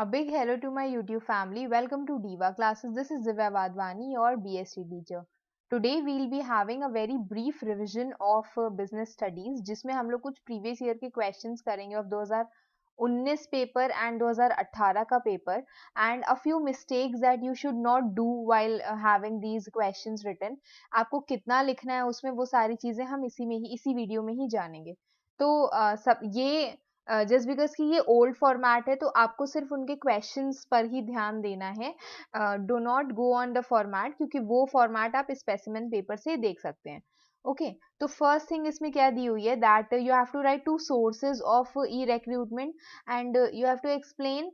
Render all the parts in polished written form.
A big hello to my YouTube family. Welcome to Diva Classes. This is Divya Vadvani, your BSc teacher. Today we'll be having a very brief revision of business studies, जिसमें हम लोग कुछ previous year के questions करेंगे of 2019 paper and 2018 का paper and a few mistakes that you should not do while having these questions written. आपको कितना लिखना है उसमें वो सारी चीजें हम इसी वीडियो में ही जानेंगे. तो सब ये जस्ट बिकॉज कि ये ओल्ड फॉर्मेट है तो आपको सिर्फ उनके क्वेश्चंस पर ही ध्यान देना है. Do not go on the format, क्योंकि वो फॉर्मेट आप स्पेसिमेन पेपर से देख सकते हैं. ओके तो फर्स्ट थिंग इसमें क्या दी हुई है that you have to write 2 sources of e recruitment and you have to explain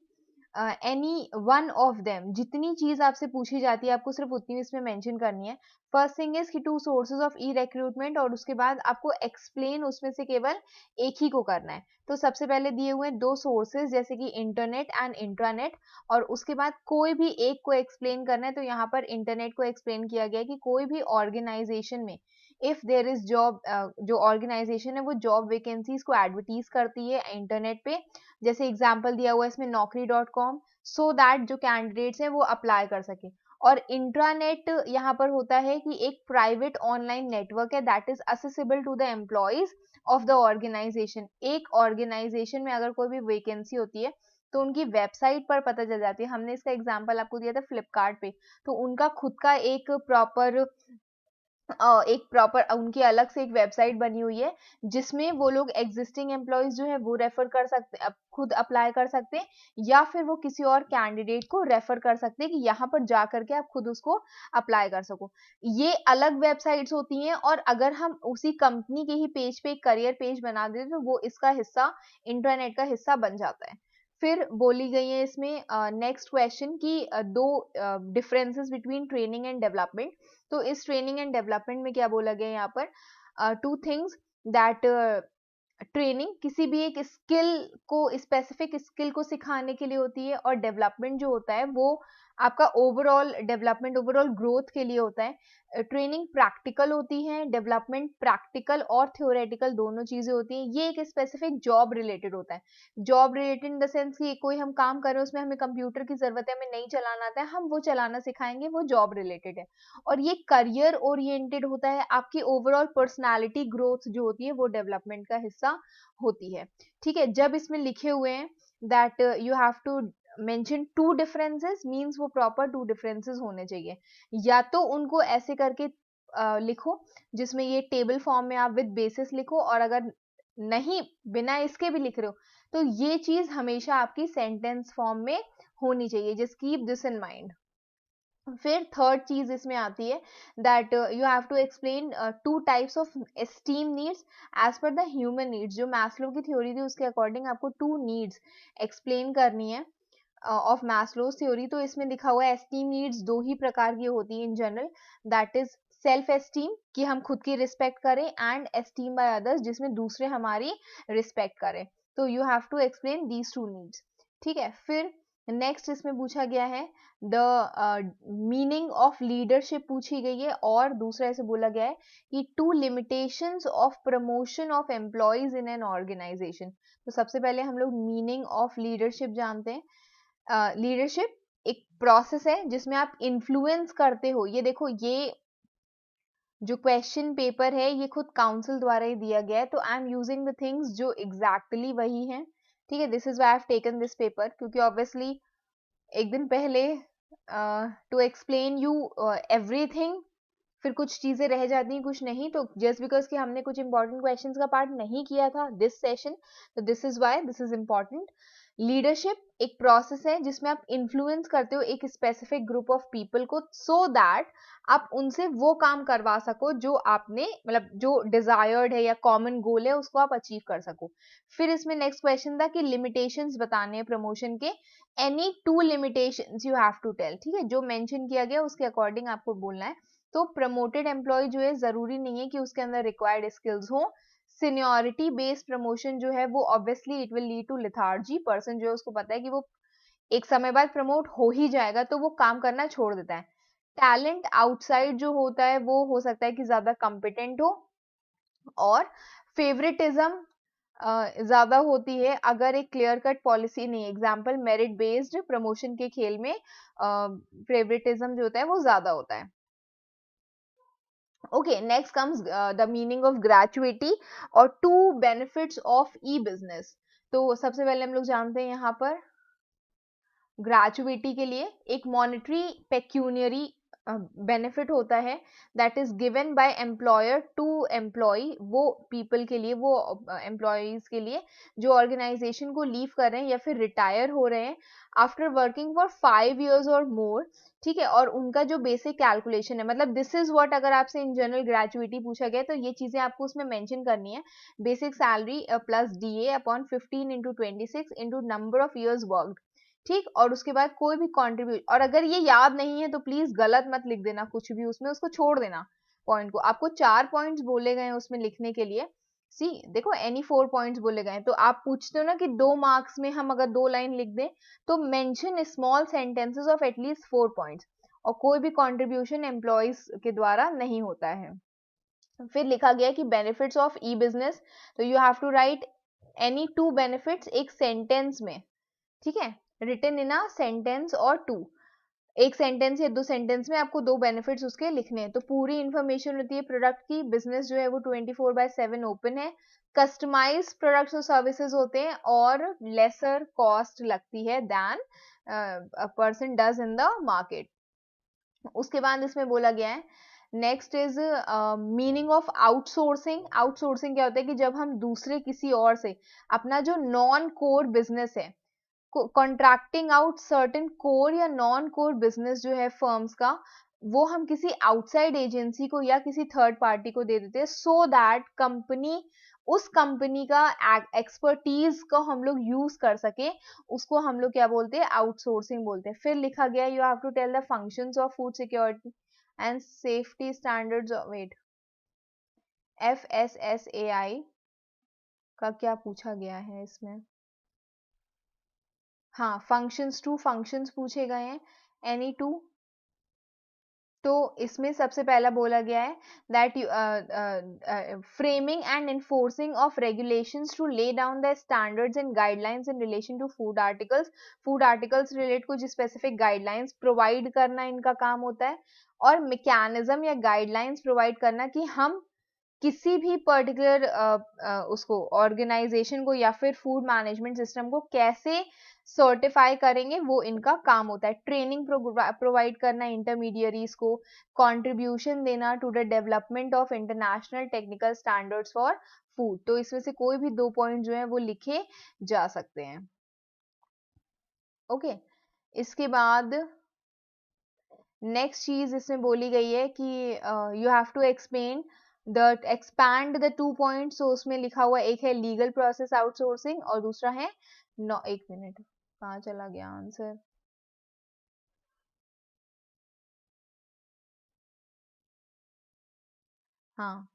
any one of them. जितनी चीज आपसे पूछी जाती है आपको सिर्फ उतनी इसमें मेंशन करनी है. फर्स्ट थिंग इज कि 2 सोर्सेज ऑफ ई रिक्रूटमेंट और उसके बाद आपको एक्सप्लेन उसमें से केवल एक ही को करना है. तो सबसे पहले दिए हुए 2 सोर्सेज जैसे कि इंटरनेट एंड इंट्रानेट, और उसके बाद कोई भी एक को एक्सप्लेन करना है. तो यहाँ पर इंटरनेट को एक्सप्लेन किया गया है कि कोई भी ऑर्गेनाइजेशन में इफ देयर इज जॉब, जो ऑर्गेनाइजेशन है वो जॉब वैकेंसीज को एडवर्टीज करती है इंटरनेट पे. जैसे एग्जांपल दिया हुआ है इसमें naukri.com, सो दैट जो कैंडिडेट्स हैं वो अप्लाई कर सके. और इंट्रानेट यहाँ पर होता है कि एक प्राइवेट ऑनलाइन नेटवर्क है that is accessible to the employees of the organisation. एक ऑर्गेनाइजेशन में अगर कोई भी वैकेंसी होती है तो उनकी वेबसाइट पर पता चल जाती है. हमने इसका एग्जांपल आपको दिया था फ्लिपकार्ट पे. तो उनका खुद का एक प्रॉपर उनकी अलग से एक वेबसाइट बनी हुई है जिसमें वो लोग एग्जिस्टिंग एम्प्लॉयज जो है वो रेफर कर सकते, खुद अप्लाई कर सकते हैं, या फिर वो किसी और कैंडिडेट को रेफर कर सकते हैं कि यहाँ पर जा करके आप खुद उसको अप्लाई कर सको. ये अलग वेबसाइट्स होती हैं और अगर हम उसी कंपनी के ही पेज पे एक करियर पेज बना देते तो वो इसका हिस्सा, इंटरनेट का हिस्सा बन जाता है. फिर बोली गई है इसमें नेक्स्ट क्वेश्चन की 2 differences between training and development. तो इस ट्रेनिंग एंड डेवलपमेंट में क्या बोला गया यहाँ पर 2 थिंग्स दैट ट्रेनिंग किसी भी एक स्किल को, स्पेसिफिक स्किल को सिखाने के लिए होती है, और डेवलपमेंट जो होता है वो आपका ओवरऑल डेवलपमेंट, ओवरऑल ग्रोथ के लिए होता है. ट्रेनिंग प्रैक्टिकल होती है, डेवलपमेंट प्रैक्टिकल और थ्योरेटिकल दोनों चीजें होती हैं. ये एक स्पेसिफिक जॉब रिलेटेड होता है. Job related in the sense कि कोई हम काम कर रहे हैं उसमें हमें कंप्यूटर की जरूरत है, हमें नहीं चलाना आता है, हम वो चलाना सिखाएंगे, वो जॉब रिलेटेड है. और ये करियर ओरिएंटेड होता है. आपकी ओवरऑल पर्सनालिटी ग्रोथ जो होती है वो डेवलपमेंट का हिस्सा होती है. ठीक है, जब इसमें लिखे हुए हैं that you have to mention 2 differences means वो प्रॉपर 2 डिफरेंसेस होने चाहिए. या तो उनको ऐसे करके लिखो जिसमें ये टेबल फॉर्म में आप विद बेसिस लिखो, और अगर नहीं बिना इसके भी लिख रहे हो तो ये चीज हमेशा आपकी सेंटेंस फॉर्म में होनी चाहिए. Just keep this in mind. फिर थर्ड चीज इसमें आती है that you have to explain 2 types of esteem needs as per the human needs. जो मैस्लो की थ्योरी थी उसके अकॉर्डिंग आपको 2 नीड्स एक्सप्लेन करनी है ऑफ मैस्लोस थ्योरी. तो इसमें लिखा हुआ है एस्टीम नीड्स 2 ही प्रकार की होती है in general, that is self esteem कि हम खुद की रिस्पेक्ट करें, एंड एस्टीम बाय अदर्स जिसमें दूसरे हमारी रिस्पेक्ट करें. तो you have to explain these 2 needs. ठीक है, फिर नेक्स्ट इसमें पूछा गया है द मीनिंग ऑफ लीडरशिप पूछी गई है, और दूसरा ऐसे बोला गया है कि 2 limitations of promotion of employees in an organisation. तो सबसे पहले हम लोग मीनिंग ऑफ लीडरशिप जानते हैं. लीडरशिप एक प्रोसेस है जिसमें आप इन्फ्लुएंस करते हो. ये देखो, ये जो क्वेश्चन पेपर है ये खुद काउंसिल द्वारा ही दिया गया है, तो I am using the things जो एग्जैक्टली वही हैं. ठीक है, this is why I have taken this paper, क्योंकि ऑब्वियसली एक दिन पहले टू एक्सप्लेन यू एवरीथिंग, फिर कुछ चीजें रह जाती हैं कुछ नहीं. तो जस्ट बिकॉज कि हमने कुछ इंपॉर्टेंट क्वेश्चंस का पार्ट नहीं किया था दिस सेशन, तो this is why this is important. Leadership एक प्रोसेस है जिसमें आप इन्फ्लुएंस करते हो एक स्पेसिफिक ग्रुप ऑफ पीपल को, सो दैट आप उनसे वो काम करवा सको जो आपने, मतलब जो डिजायर्ड है या कॉमन गोल है उसको आप अचीव कर सको. फिर इसमें नेक्स्ट क्वेश्चन था कि लिमिटेशंस बताने हैं प्रमोशन के. Any 2 limitations you have to tell. ठीक है, जो मेंशन किया गया उसके अकॉर्डिंग आपको बोलना है. तो प्रमोटेड एम्प्लॉय जो है जरूरी नहीं है कि उसके अंदर रिक्वायर्ड स्किल्स हो. सीनियोरिटी बेस्ड प्रमोशन जो है वो obviously it will lead to lethargy. Person जो है उसको पता है कि वो एक समय बाद प्रमोट हो ही जाएगा तो वो काम करना छोड़ देता है. टैलेंट आउटसाइड जो होता है वो हो सकता है कि ज्यादा कॉम्पिटेंट हो. और फेवरेटिज्म ज़्यादा होती है अगर एक क्लियर कट पॉलिसी नहीं, एग्जाम्पल मेरिट बेस्ड प्रमोशन के खेल में फेवरेटिज्म जो होता है वो ज़्यादा होता है। Okay, next comes the meaning of gratuity और two benefits of e business. तो सबसे पहले हम लोग जानते हैं यहाँ पर ग्रेचुइटी के लिए एक मॉनेटरी पेक्यूनियरी बेनिफिट होता है that is given by employer to employee, वो पीपल के लिए, वो एम्प्लॉयज के लिए जो ऑर्गेनाइजेशन को लीव कर रहे हैं या फिर रिटायर हो रहे हैं आफ्टर वर्किंग फॉर 5 years और मोर। ठीक है, और उनका जो बेसिक कैलकुलेशन है, मतलब दिस इज व्हाट, अगर आपसे इन जनरल ग्रेचुइटी पूछा गया तो ये चीजें आपको उसमें मेंशन करनी है। Basic salary plus DA upon 15 into 26 into number of years worked. ठीक, और उसके बाद कोई भी कंट्रीब्यूट, और अगर ये याद नहीं है तो प्लीज गलत मत लिख देना कुछ भी उसमें, उसको छोड़ देना पॉइंट को। आपको 4 पॉइंट्स बोले गए हैं उसमें लिखने के लिए। सी देखो, एनी 4 पॉइंट्स बोले गए हैं, तो आप पूछते हो ना कि 2 मार्क्स में हम अगर 2 लाइन लिख दें, तो mention small sentences of at least 4 points, और कोई भी कंट्रीब्यूशन एम्प्लॉयज के द्वारा नहीं होता है। फिर लिखा गया कि बेनिफिट्स ऑफ ई बिजनेस, तो you have to write any 2 benefits एक सेंटेंस में। ठीक है, रिटन इन अ सेंटेंस और टू, एक सेंटेंस या 2 सेंटेंस में आपको 2 बेनिफिट्स उसके लिखने हैं। तो पूरी इंफॉर्मेशन होती है प्रोडक्ट की। बिजनेस जो है वो 24/7 ओपन है। कस्टमाइज प्रोडक्ट्स और सर्विसेज होते हैं और लेसर कॉस्ट लगती है than a person does in the market. उसके बाद इसमें बोला गया है, next is meaning of outsourcing. Outsourcing क्या होता है कि जब हम दूसरे किसी और से अपना जो नॉन कोर बिजनेस है, कॉन्ट्रैक्टिंग आउट सर्टेन कोर या नॉन कोर बिजनेस जो है फर्म्स का, वो हम किसी आउटसाइड एजेंसी को या किसी थर्ड पार्टी को दे देते हैं, सो दैट कंपनी उस कंपनी का एक्सपर्टीज को हम लोग यूज कर सके, उसको हम लोग क्या बोलते हैं, आउटसोर्सिंग बोलते हैं। फिर लिखा गया, you have to tell the functions of food security and safety standards, wait, FSSAI का क्या पूछा गया है इसमें, हाँ, फंक्शंस, 2 फंक्शंस पूछे गए हैं, एनी 2। तो इसमें सबसे पहला बोला गया है that framing and enforcing of regulations to lay down the standards and guidelines in relation to food articles. Food articles related कुछ स्पेसिफिक गाइडलाइंस प्रोवाइड करना इनका काम होता है, और मैकेनिज्म या गाइडलाइंस प्रोवाइड करना कि हम किसी भी पर्टिकुलर उसको ऑर्गेनाइजेशन को या फिर फूड मैनेजमेंट सिस्टम को कैसे सर्टिफाई करेंगे, वो इनका काम होता है। ट्रेनिंग प्रोवाइड करना इंटरमीडियरीज को, कंट्रीब्यूशन देना to the development of international technical standards for food. तो इसमें से कोई भी 2 पॉइंट जो है वो लिखे जा सकते हैं। ओके, इसके बाद नेक्स्ट चीज इसमें बोली गई है कि you have to explain the expand the 2 points. तो उसमें लिखा हुआ एक है लीगल प्रोसेस आउटसोर्सिंग और दूसरा है नो, एक मिनट, कहाँ चला गया आंसर, हाँ,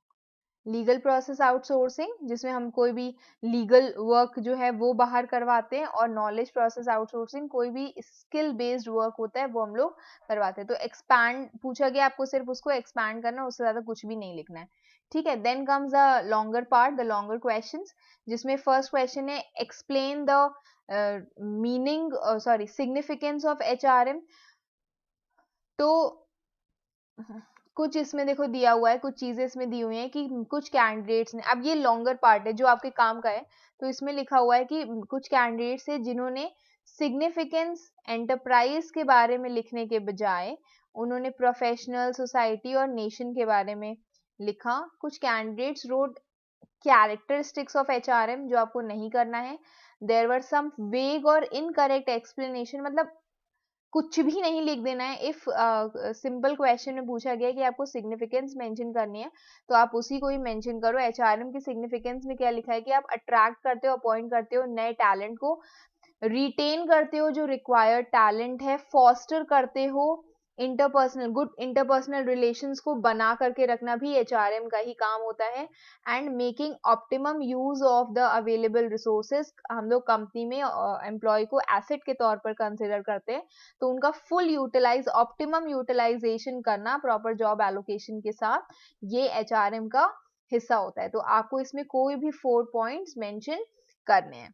लीगल प्रोसेस आउटसोर्सिंग जिसमें हम कोई भी लीगल वर्क जो है वो बाहर करवाते हैं, और नॉलेज प्रोसेस आउटसोर्सिंग कोई भी स्किल बेस्ड वर्क होता है वो हम लोग करवाते हैं। तो एक्सपैंड पूछा गया, आपको सिर्फ उसको एक्सपैंड करना, उससे ज्यादा कुछ भी नहीं लिखना है। ठीक है, then comes the longer part, the longer questions, जिसमें फर्स्ट क्वेश्चन है explain the meaning, sorry, significance of HRM। तो कुछ इसमें देखो दिया हुआ है, कुछ चीजें इसमें दी हुई हैं कि कुछ कैंडिडेट्स ने, अब ये लॉन्गर पार्ट है जो आपके काम का है, तो इसमें लिखा हुआ है कि कुछ कैंडिडेट्स है जिन्होंने सिग्निफिकेंस एंटरप्राइज के बारे में लिखने के बजाय उन्होंने प्रोफेशनल, सोसाइटी और नेशन के बारे में लिखा। कुछ candidates road characteristics of HRM, जो आपको नहीं करना है। देयर वर सम वेग और इनकरेक्ट एक्सप्लेनेशन, मतलब कुछ भी नहीं लिख देना है। इफ सिंपल क्वेश्चन में पूछा गया कि आपको सिग्निफिकेंस मेंशन करनी है, तो आप उसी को ही मेंशन करो। HRM की सिग्निफिकेंस में क्या लिखा है कि आप अट्रैक्ट करते हो, अपॉइंट करते हो नए टैलेंट को, रिटेन करते हो जो रिक्वायर्ड टैलेंट है, फॉस्टर करते हो इंटरपर्सनल, गुड इंटरपर्सनल रिलेशंस को बना करके रखना भी HRM का ही काम होता है, and making optimum use of the available resources. हम लोग कंपनी में एम्प्लॉय को एसेट के तौर पर कंसिडर करते हैं, तो उनका फुल यूटिलाइज, ऑप्टिमम यूटिलाइजेशन करना प्रॉपर जॉब एलोकेशन के साथ, ये HRM का हिस्सा होता है। तो आपको इसमें कोई भी 4 पॉइंट्स मेंशन करने हैं।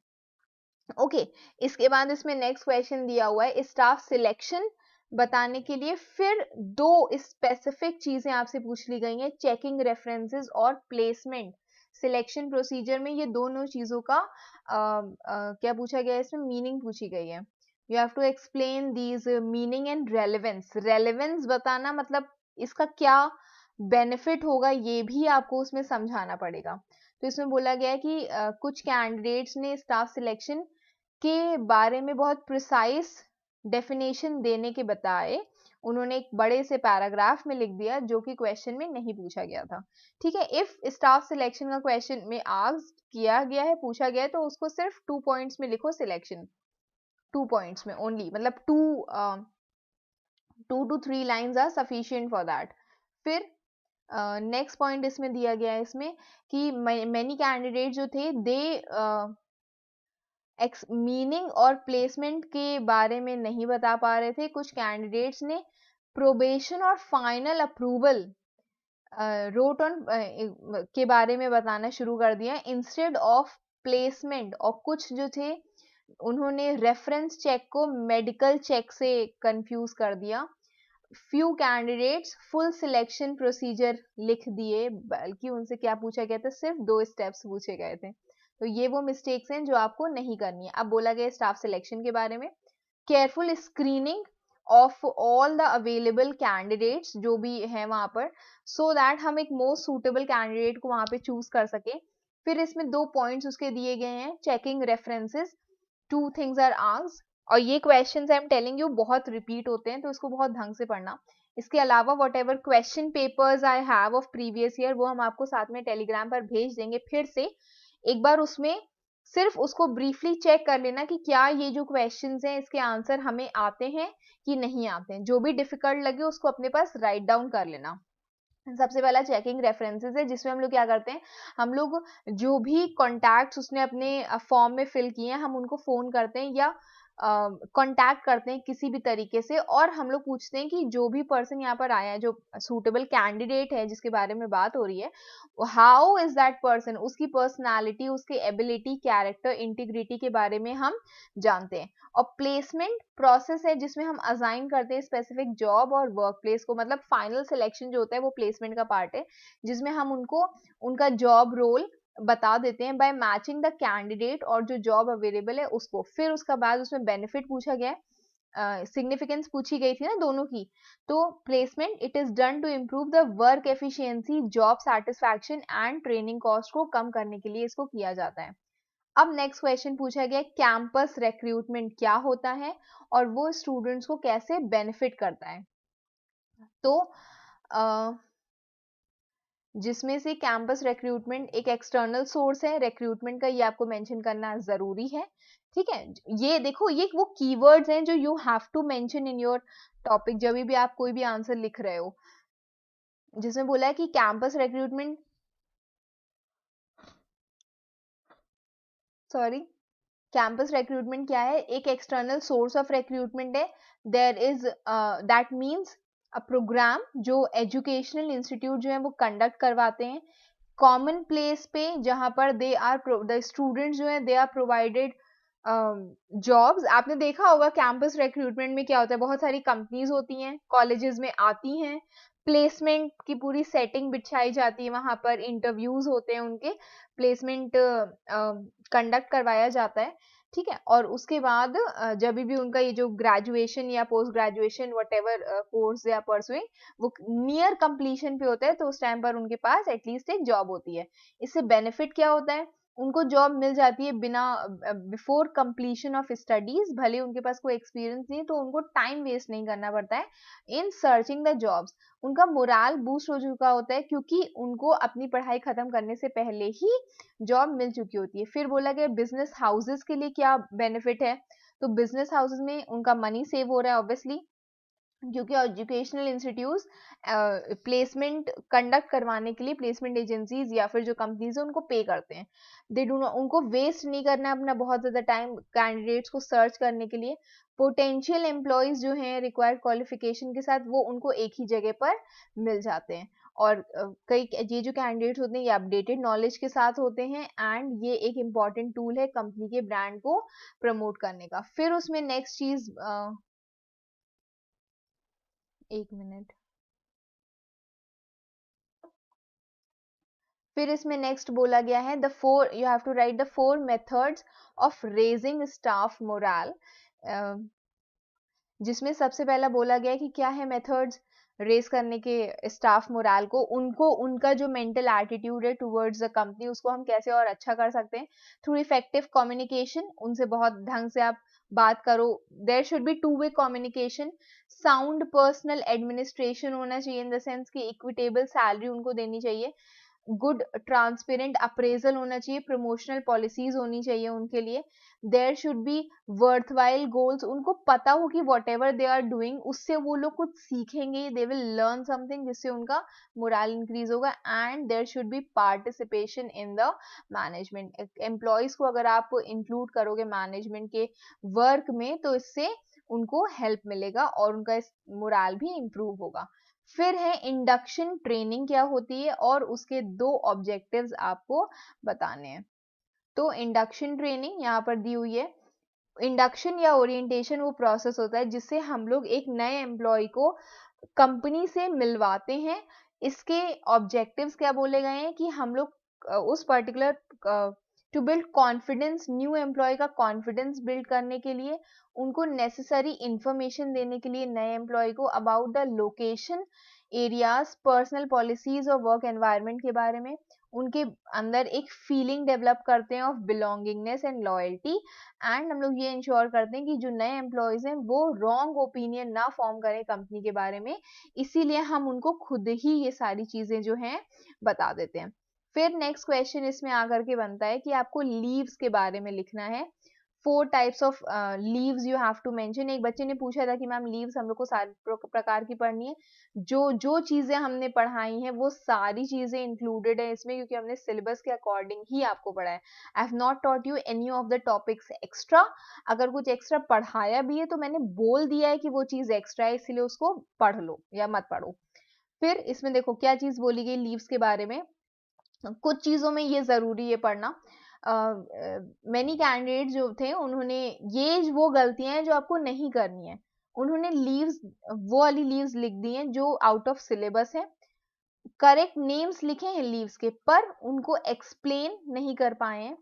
ओके, इसके बाद इसमें नेक्स्ट क्वेश्चन दिया हुआ है स्टाफ सिलेक्शन बताने के लिए फिर 2 स्पेसिफिक चीजें आपसे पूछ ली गई हैं, चेकिंग रेफरेंसेस और प्लेसमेंट सिलेक्शन प्रोसीजर में ये दोनों चीजों का क्या पूछा गया है, इसमें मीनिंग पूछी गई है। You have to explain these meaning and relevance. Relevance बताना मतलब इसका क्या बेनिफिट होगा ये भी आपको उसमें समझाना पड़ेगा। तो इसमें बोला गया है कि कुछ कैंडिडेट्स ने स्टाफ सिलेक्शन के बारे में बहुत प्रिसाइज डेफिनेशन देने के बताए उन्होंने एक बड़े से पैराग्राफ में लिख दिया जो कि क्वेश्चन में नहीं पूछा गया था। ठीक है, इफ स्टाफ सिलेक्शन का क्वेश्चन में आस्क्ड किया गया है, पूछा गया है, तो उसको सिर्फ 2 पॉइंट्स में लिखो, सिलेक्शन 2 पॉइंट्स में ओनली, मतलब 2 to 3 lines are sufficient for that. फिर नेक्स्ट पॉइंट इसमें दिया गया है इसमें कि मेनी कैंडिडेट जो थे दे मीनिंग और प्लेसमेंट के बारे में नहीं बता पा रहे थे। कुछ कैंडिडेट्स ने प्रोबेशन और फाइनल अप्रूवल रोट ऑन के बारे में बताना शुरू कर दिया इंस्टेड ऑफ प्लेसमेंट, और कुछ जो थे उन्होंने रेफरेंस चेक को मेडिकल चेक से कंफ्यूज कर दिया। Few candidates full selection procedure लिख दिए, बल्कि उनसे क्या पूछा गया था, सिर्फ 2 स्टेप्स पूछे गए थे। तो ये वो मिस्टेक्स हैं जो आपको नहीं करनी है। अब बोला गया स्टाफ सिलेक्शन के बारे में, careful screening of all the available candidates जो भी हैं वहां पर, सो दैट हम एक मोस्ट सूटेबल कैंडिडेट को वहां पे चूज कर सके। फिर इसमें 2 पॉइंट्स उसके दिए गए हैं, checking references, 2 things are asked, और ये questions I am telling you बहुत रिपीट होते हैं तो इसको बहुत ढंग से पढ़ना। इसके अलावा what ever question papers I have of previous year वो हम आपको साथ में टेलीग्राम पर भेज देंगे, फिर से एक बार उसमें सिर्फ उसको ब्रीफली चेक कर लेना कि क्या ये जो क्वेश्चंस हैं इसके आंसर हमें आते हैं कि नहीं आते हैं। जो भी डिफिकल्ट लगे उसको अपने पास राइट डाउन कर लेना। सबसे पहला चेकिंग रेफरेंसेस है, जिसमें हम लोग क्या करते हैं, हम लोग जो भी कॉन्टैक्ट्स उसने अपने फॉर्म में फिल किए हैं हम उनको फोन करते हैं या कांटेक्ट करते हैं किसी भी तरीके से, और हम लोग पूछते हैं कि जो भी पर्सन यहाँ पर आया है, जो सूटेबल कैंडिडेट है जिसके बारे में बात हो रही है, हाउ इज दैट पर्सन, उसकी पर्सनालिटी, उसके एबिलिटी, कैरेक्टर, इंटीग्रिटी के बारे में हम जानते हैं। और प्लेसमेंट प्रोसेस है जिसमें हम असाइन करते हैं स्पेसिफिक जॉब और वर्क प्लेस को, मतलब फाइनल सिलेक्शन जो होता है वो प्लेसमेंट का पार्ट है, जिसमें हम उनको उनका जॉब रोल बता देते हैं बाय मैचिंग द कैंडिडेट और जो जॉब अवेलेबल है उसको। फिर उसका बाद उसमें बेनिफिट पूछा गया है, सिग्निफिकेंस पूछी गई थी ना दोनों की। तो placement it is done to improve the work efficiency, job satisfaction and training cost को कम करने के लिए इसको किया जाता है। अब नेक्स्ट क्वेश्चन पूछा गया कैंपस रिक्रूटमेंट क्या होता है और वो स्टूडेंट्स को कैसे बेनिफिट करता है। तो जिसमें से कैंपस रिक्रूटमेंट एक एक्सटर्नल सोर्स है रिक्रूटमेंट का, ये आपको मेंशन करना जरूरी है। ठीक है, ये देखो ये वो कीवर्ड्स हैं जो you have to mention in your topic जब भी आप कोई भी आंसर लिख रहे हो, जिसमें बोला है कि campus recruitment, sorry, campus recruitment क्या है, एक एक्सटर्नल सोर्स ऑफ रिक्रूटमेंट है। There is that means a programme जो एजुकेशनल इंस्टीट्यूट जो है वो कंडक्ट करवाते हैं कॉमन प्लेस पे, जहां पर दे आर द स्टूडेंट्स जो है दे आर प्रोवाइडेड जॉब्स। आपने देखा होगा कैंपस रिक्रूटमेंट में क्या होता है, बहुत सारी कंपनीज होती हैं कॉलेजेस में आती हैं, प्लेसमेंट की पूरी सेटिंग बिछाई जाती है, वहां पर इंटरव्यूज होते हैं, उनके प्लेसमेंट कंडक्ट करवाया जाता है। ठीक है, और उसके बाद जब भी उनका ये जो ग्रेजुएशन या post graduation what ever course या परसुइंग वो नियर कंप्लीशन पे होता है, तो उस टाइम पर उनके पास एटलीस्ट एक जॉब होती है। इससे बेनिफिट क्या होता है, उनको जॉब मिल जाती है बिना बिफोर कंप्लीशन ऑफ स्टडीज, भले उनके पास कोई एक्सपीरियंस नहीं तो उनको टाइम वेस्ट नहीं करना पड़ता है इन सर्चिंग द जॉब्स। उनका मोराल बूस्ट हो चुका होता है क्योंकि उनको अपनी पढ़ाई खत्म करने से पहले ही जॉब मिल चुकी होती है। फिर बोला गया बिजनेस हाउसेस के लिए क्या बेनिफिट है, तो बिजनेस हाउसेस में उनका मनी सेव हो रहा है ऑब्वियसली, क्योंकि एजुकेशनल इंस्टीट्यूट प्लेसमेंट कंडक्ट करवाने के लिए प्लेसमेंट एजेंसीज या फिर जो कंपनीज है उनको पे करते हैं। दे डू नॉट, उनको वेस्ट नहीं करना है अपना बहुत ज्यादा टाइम कैंडिडेट्स को सर्च करने के लिए। पोटेंशियल एम्प्लॉयज जो हैं रिक्वायर्ड क्वालिफिकेशन के साथ वो उनको एक ही जगह पर मिल जाते हैं। और कई ये जो कैंडिडेट्स होते हैं ये अपडेटेड नॉलेज के साथ होते हैं एंड ये एक इम्पॉर्टेंट टूल है कंपनी के ब्रांड को प्रमोट करने का। फिर उसमें नेक्स्ट चीज, एक मिनट, फिर इसमें नेक्स्ट बोला गया है the four, you have to write the 4 methods of raising staff morale, जिसमें सबसे पहला बोला गया है कि क्या है मेथड्स रेस करने के स्टाफ मोरल को, उनको उनका जो मेंटल एटीट्यूड है टुवर्ड्स द कंपनी उसको हम कैसे और अच्छा कर सकते हैं थ्रू इफेक्टिव कम्युनिकेशन, उनसे बहुत ढंग से आप बात करो, there should be two way communication, sound personnel administration होना चाहिए इन द सेंस कि इक्विटेबल सैलरी उनको देनी चाहिए, गुड ट्रांसपेरेंट अप्रेजल होना चाहिए, प्रमोशनल पॉलिसीज होनी चाहिए उनके लिए, there should be worthwhile goals, उनको पता हो कि whatever they are doing उससे वो लोग कुछ सीखेंगे, दे विल लर्न समथिंग जिससे उनका मोरल इंक्रीज होगा, and there should be participation in the management, employees को अगर आप इंक्लूड करोगे मैनेजमेंट के वर्क में तो इससे उनको हेल्प मिलेगा और उनका मोरल भी इम्प्रूव होगा। फिर है इंडक्शन ट्रेनिंग क्या होती है और उसके 2 ऑब्जेक्टिव्स आपको बताने हैं। तो इंडक्शन ट्रेनिंग यहाँ पर दी हुई है। इंडक्शन या ओरिएंटेशन वो प्रोसेस होता है जिससे हम लोग एक नए एम्प्लॉय को कंपनी से मिलवाते हैं। इसके ऑब्जेक्टिव्स क्या बोले गए हैं कि हम लोग उस particular to build confidence, new employee का कॉन्फिडेंस बिल्ड करने के लिए, उनको नेसेसरी इंफॉर्मेशन देने के लिए नए एम्प्लॉय को about the location, areas, personal policies और वर्क एनवायरनमेंट के बारे में, उनके अंदर एक फीलिंग डेवलप करते हैं of belongingness and loyalty, and हम लोग ये इंश्योर करते हैं कि जो नए एम्प्लॉयज हैं वो रॉन्ग ओपिनियन ना फॉर्म करें कंपनी के बारे में, इसीलिए हम उनको खुद ही ये सारी चीजें जो हैं बता देते हैं। फिर नेक्स्ट क्वेश्चन इसमें आकर के बनता है कि आपको लीव्स के बारे में लिखना है। 4 types of leaves you have to mention. एक बच्चे ने पूछा था कि मैम लीव्स हम लोग को सारे प्रकार की पढ़नी है, जो जो चीजें हमने पढ़ाई हैं वो सारी चीजें इंक्लूडेड है इसमें, क्योंकि हमने सिलेबस के अकॉर्डिंग ही आपको पढ़ाया। I have not taught you any of the topics extra. अगर कुछ एक्स्ट्रा पढ़ाया भी है तो मैंने बोल दिया है कि वो चीज एक्स्ट्रा है, इसलिए उसको पढ़ लो या मत पढ़ो। फिर इसमें देखो क्या चीज बोली गई लीव्स के बारे में। कुछ चीजों में ये जरूरी है पढ़ना। मैनी कैंडिडेट जो थे उन्होंने ये वो गलतियां हैं जो आपको नहीं करनी है, उन्होंने लीव्स, वो वाली लीव्स लिख दी हैं जो आउट ऑफ सिलेबस है। करेक्ट नेम्स लिखे हैं लीव्स के, पर उनको एक्सप्लेन नहीं कर पाए हैं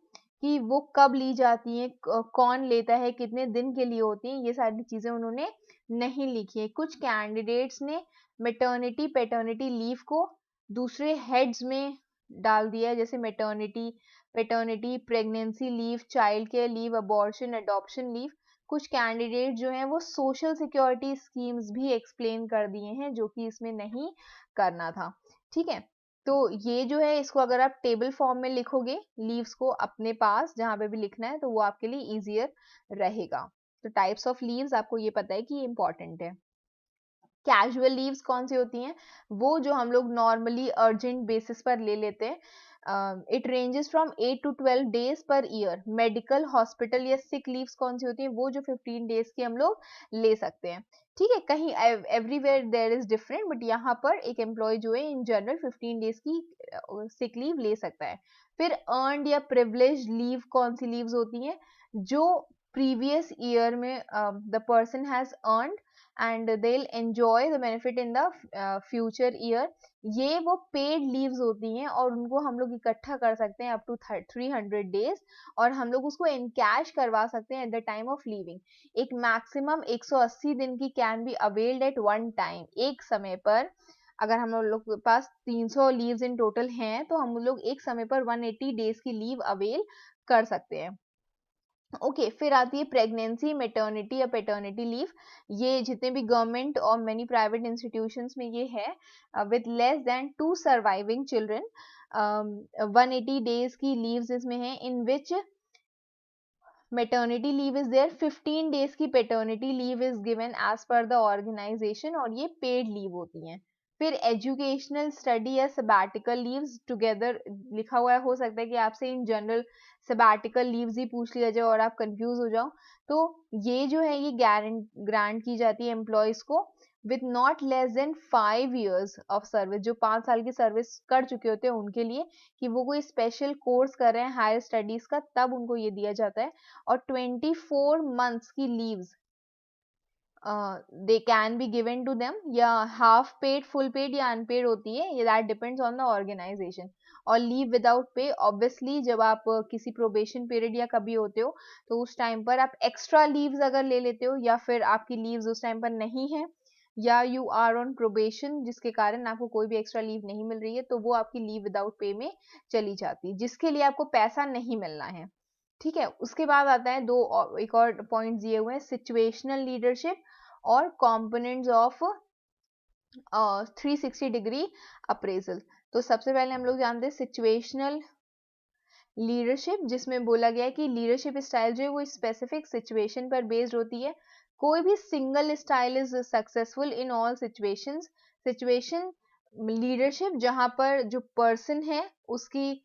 कि वो कब ली जाती हैं, कौन लेता है, कितने दिन के लिए होती हैं, ये सारी चीजें उन्होंने नहीं लिखी है। कुछ कैंडिडेट्स ने मेटर्निटी पैटर्निटी लीव को दूसरे हेड्स में डाल दिया है, जैसे maternity, paternity, pregnancy leave, child care leave, abortion, adoption leave. कुछ कैंडिडेट जो हैं वो सोशल सिक्योरिटी स्कीम्स भी एक्सप्लेन कर दिए हैं जो कि इसमें नहीं करना था। ठीक है, तो ये जो है इसको अगर आप टेबल फॉर्म में लिखोगे लीव्स को अपने पास जहां पे भी लिखना है तो वो आपके लिए इजियर रहेगा। तो टाइप्स ऑफ लीव्स आपको ये पता है कि ये इंपॉर्टेंट है। कैजुअल लीव्स कौन सी होती हैं, वो जो हम लोग नॉर्मली अर्जेंट बेसिस पर ले लेते हैं। It ranges from 8 to 12 days per year. Medical, hospital या सिक लीव्स कौन सी होती हैं, वो जो 15 डेज की हम लोग ले सकते हैं। ठीक है, कहीं everywhere there is different, but यहाँ पर एक एम्प्लॉय जो है इन जनरल 15 डेज की सिक लीव ले सकता है। फिर अर्नड या प्रिविलेज लीव कौन सी लीव्स होती हैं, जो प्रीवियस ईयर में the person has earned and they'll enjoy the benefit in the future year। ये वो पेड लीव्स होती हैं और उनको हम लोग इकट्ठा कर सकते हैं अप टू 300 डेज, और हम लोग उसको इन कैश करवा सकते हैं at the time of leaving. एक मैक्सिमम 180 दिन की can be availed at one time. एक समय पर अगर हम लोग के पास 300 लीव्स इन टोटल हैं तो हम लोग एक समय पर 180 डेज की लीव अवेल कर सकते हैं। ओके फिर आती है प्रेगनेंसी, मेटर्निटी या पेटर्निटी लीव। ये जितने भी गवर्नमेंट और मेनी प्राइवेट इंस्टीट्यूशंस में ये है with less than 2 surviving children. 180 days की लीव्स इसमें है, इन विच maternity leave is there, 15 days की paternity leave is given as per the organization, और ये paid leave होती हैं। फिर एजुकेशनल स्टडी या सबैटिकल लीव्स टुगेदर लिखा हुआ है, हो सकता है कि आपसे इन जनरल सबैटिकल लीव्स ही पूछ लिया जाए और आप कंफ्यूज हो जाओ। तो ये जो है ये ग्रांट की जाती है एम्प्लॉयज को with not less than 5 years of service, जो 5 साल की सर्विस कर चुके होते हैं उनके लिए, कि वो कोई स्पेशल कोर्स कर रहे हैं हायर स्टडीज का, तब उनको ये दिया जाता है। और 24 months की leaves they can be given to them, या हाफ पेड, फुल पेड या अनपेड होती है, ये that depends on the organisation. और लीव विदाउट पे, ऑब्वियसली जब आप किसी प्रोबेशन पीरियड या कभी होते हो तो उस टाइम पर आप एक्स्ट्रा लीव्स अगर ले लेते हो, या फिर आपकी लीव्स उस टाइम पर नहीं है, या यू आर ऑन प्रोबेशन जिसके कारण आपको कोई भी एक्स्ट्रा लीव नहीं मिल रही है, तो वो आपकी लीव विदाउट पे में चली जाती है, जिसके लिए आपको पैसा नहीं मिलना है। ठीक है, उसके बाद आता है एक और पॉइंट दिए हुए हैं, सिचुएशनल लीडरशिप और कंपोनेंट्स ऑफ 360 डिग्री अप्रेजल। तो सबसे पहले हम लोग जानते हैं सिचुएशनल लीडरशिप, जिसमें बोला गया है कि लीडरशिप स्टाइल जो है वो स्पेसिफिक सिचुएशन पर बेस्ड होती है। कोई भी single style is successful in all situations. Situation leadership जहां पर जो पर्सन है उसकी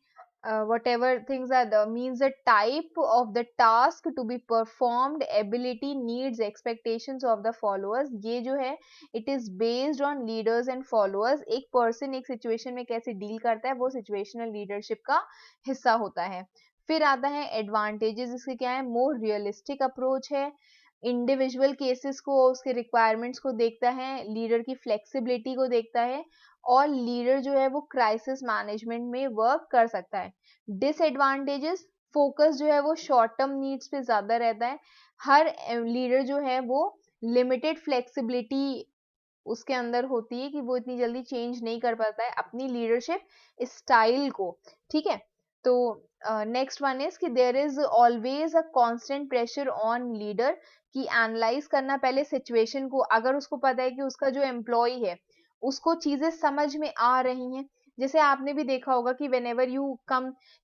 whatever things are the means the type of the task to be performed, ability, needs, expectations of the followers, ये जो है it is based on leaders and followers। एक person एक situation में कैसे डील करता है वो situational leadership का हिस्सा होता है। फिर आता है एडवांटेजेस, इसके क्या है, मोर रियलिस्टिक अप्रोच है, इंडिविजुअल केसेस को, उसके रिक्वायरमेंट्स को देखता है, लीडर की फ्लेक्सिबिलिटी को देखता है, और लीडर जो है वो क्राइसिस मैनेजमेंट में वर्क कर सकता है। डिसएडवांटेजेस, फोकस जो है वो शॉर्ट टर्म नीड्स पे ज्यादा रहता है, हर लीडर जो है वो लिमिटेड फ्लेक्सिबिलिटी उसके अंदर होती है कि वो इतनी जल्दी चेंज नहीं कर पाता है अपनी लीडरशिप स्टाइल को। ठीक है, तो नेक्स्ट वन इज कि there is always a constant pressure on leader कि एनालाइज करना पहले सिचुएशन को, अगर उसको पता है कि उसका जो एम्प्लॉय है उसको चीजें समझ में आ रही हैं। जैसे आपने भी देखा होगा कि whenever you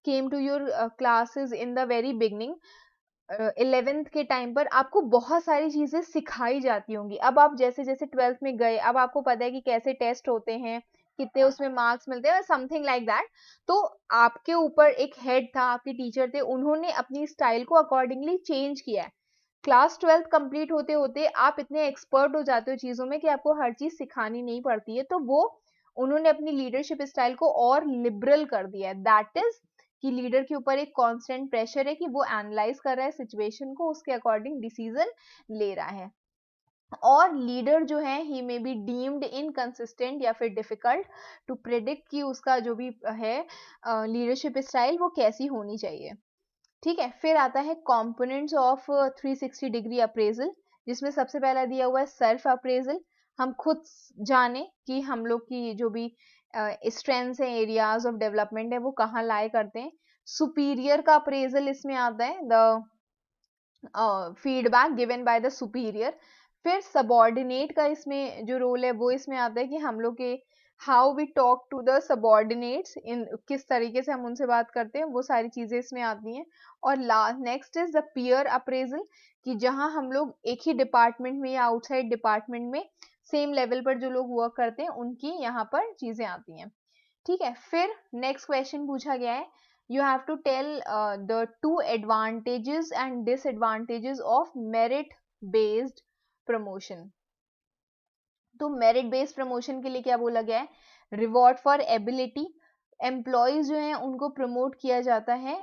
came to your classes in the very beginning, 11th के टाइम पर आपको बहुत सारी चीजें सिखाई जाती होंगी। अब आप जैसे जैसे 12th में गए, अब आपको पता है कि कैसे टेस्ट होते हैं, कितने उसमें मार्क्स मिलते हैं, समथिंग लाइक दैट। तो आपके ऊपर एक हेड था, आपके टीचर थे, उन्होंने अपनी स्टाइल को अकॉर्डिंगली चेंज किया है। क्लास 12th कंप्लीट होते होते आप इतने एक्सपर्ट हो जाते हो चीजों में कि आपको हर चीज सिखानी नहीं पड़ती है, तो वो उन्होंने अपनी लीडरशिप स्टाइल को और लिबरल कर दिया है। दैट इज कि लीडर के ऊपर एक कांस्टेंट प्रेशर है कि वो एनालाइज कर रहा है सिचुएशन को, उसके अकॉर्डिंग डिसीजन ले रहा है। और लीडर जो है ही मे बी डीम्ड इनकंसिस्टेंट या फिर डिफिकल्ट टू प्रिडिक्ट कि उसका जो भी है लीडरशिप स्टाइल वो कैसी होनी चाहिए। ठीक है, फिर आता है कंपोनेंट्स ऑफ 360 डिग्री अप्रेजल, जिसमें सबसे पहला दिया हुआ है सेल्फ अप्रेजल। हम खुद जाने कि हम लोग की जो भी स्ट्रेंथ्स है, एरियाज ऑफ डेवलपमेंट है, वो कहाँ लाए करते हैं। सुपीरियर का अप्रेजल इसमें आता है, the feedback given by the superior. फिर सबॉर्डिनेट का इसमें जो रोल है वो इसमें आता है कि हम लोग के how we talk to the subordinates, in किस तरीके से हम उनसे बात करते हैं, वो सारी चीजें इसमें आती हैं। और next is the peer appraisal, कि जहां हम लोग एक ही डिपार्टमेंट में या आउटसाइड डिपार्टमेंट में सेम लेवल पर जो लोग वर्क करते हैं उनकी यहाँ पर चीजें आती हैं। ठीक है, फिर नेक्स्ट क्वेश्चन पूछा गया है, you have to tell the two advantages and disadvantages of merit based promotion। तो मेरिट बेस्ड प्रमोशन के लिए क्या बोला गया है, रिवॉर्ड फॉर एबिलिटी, एम्प्लॉयज जो हैं उनको प्रमोट किया जाता है,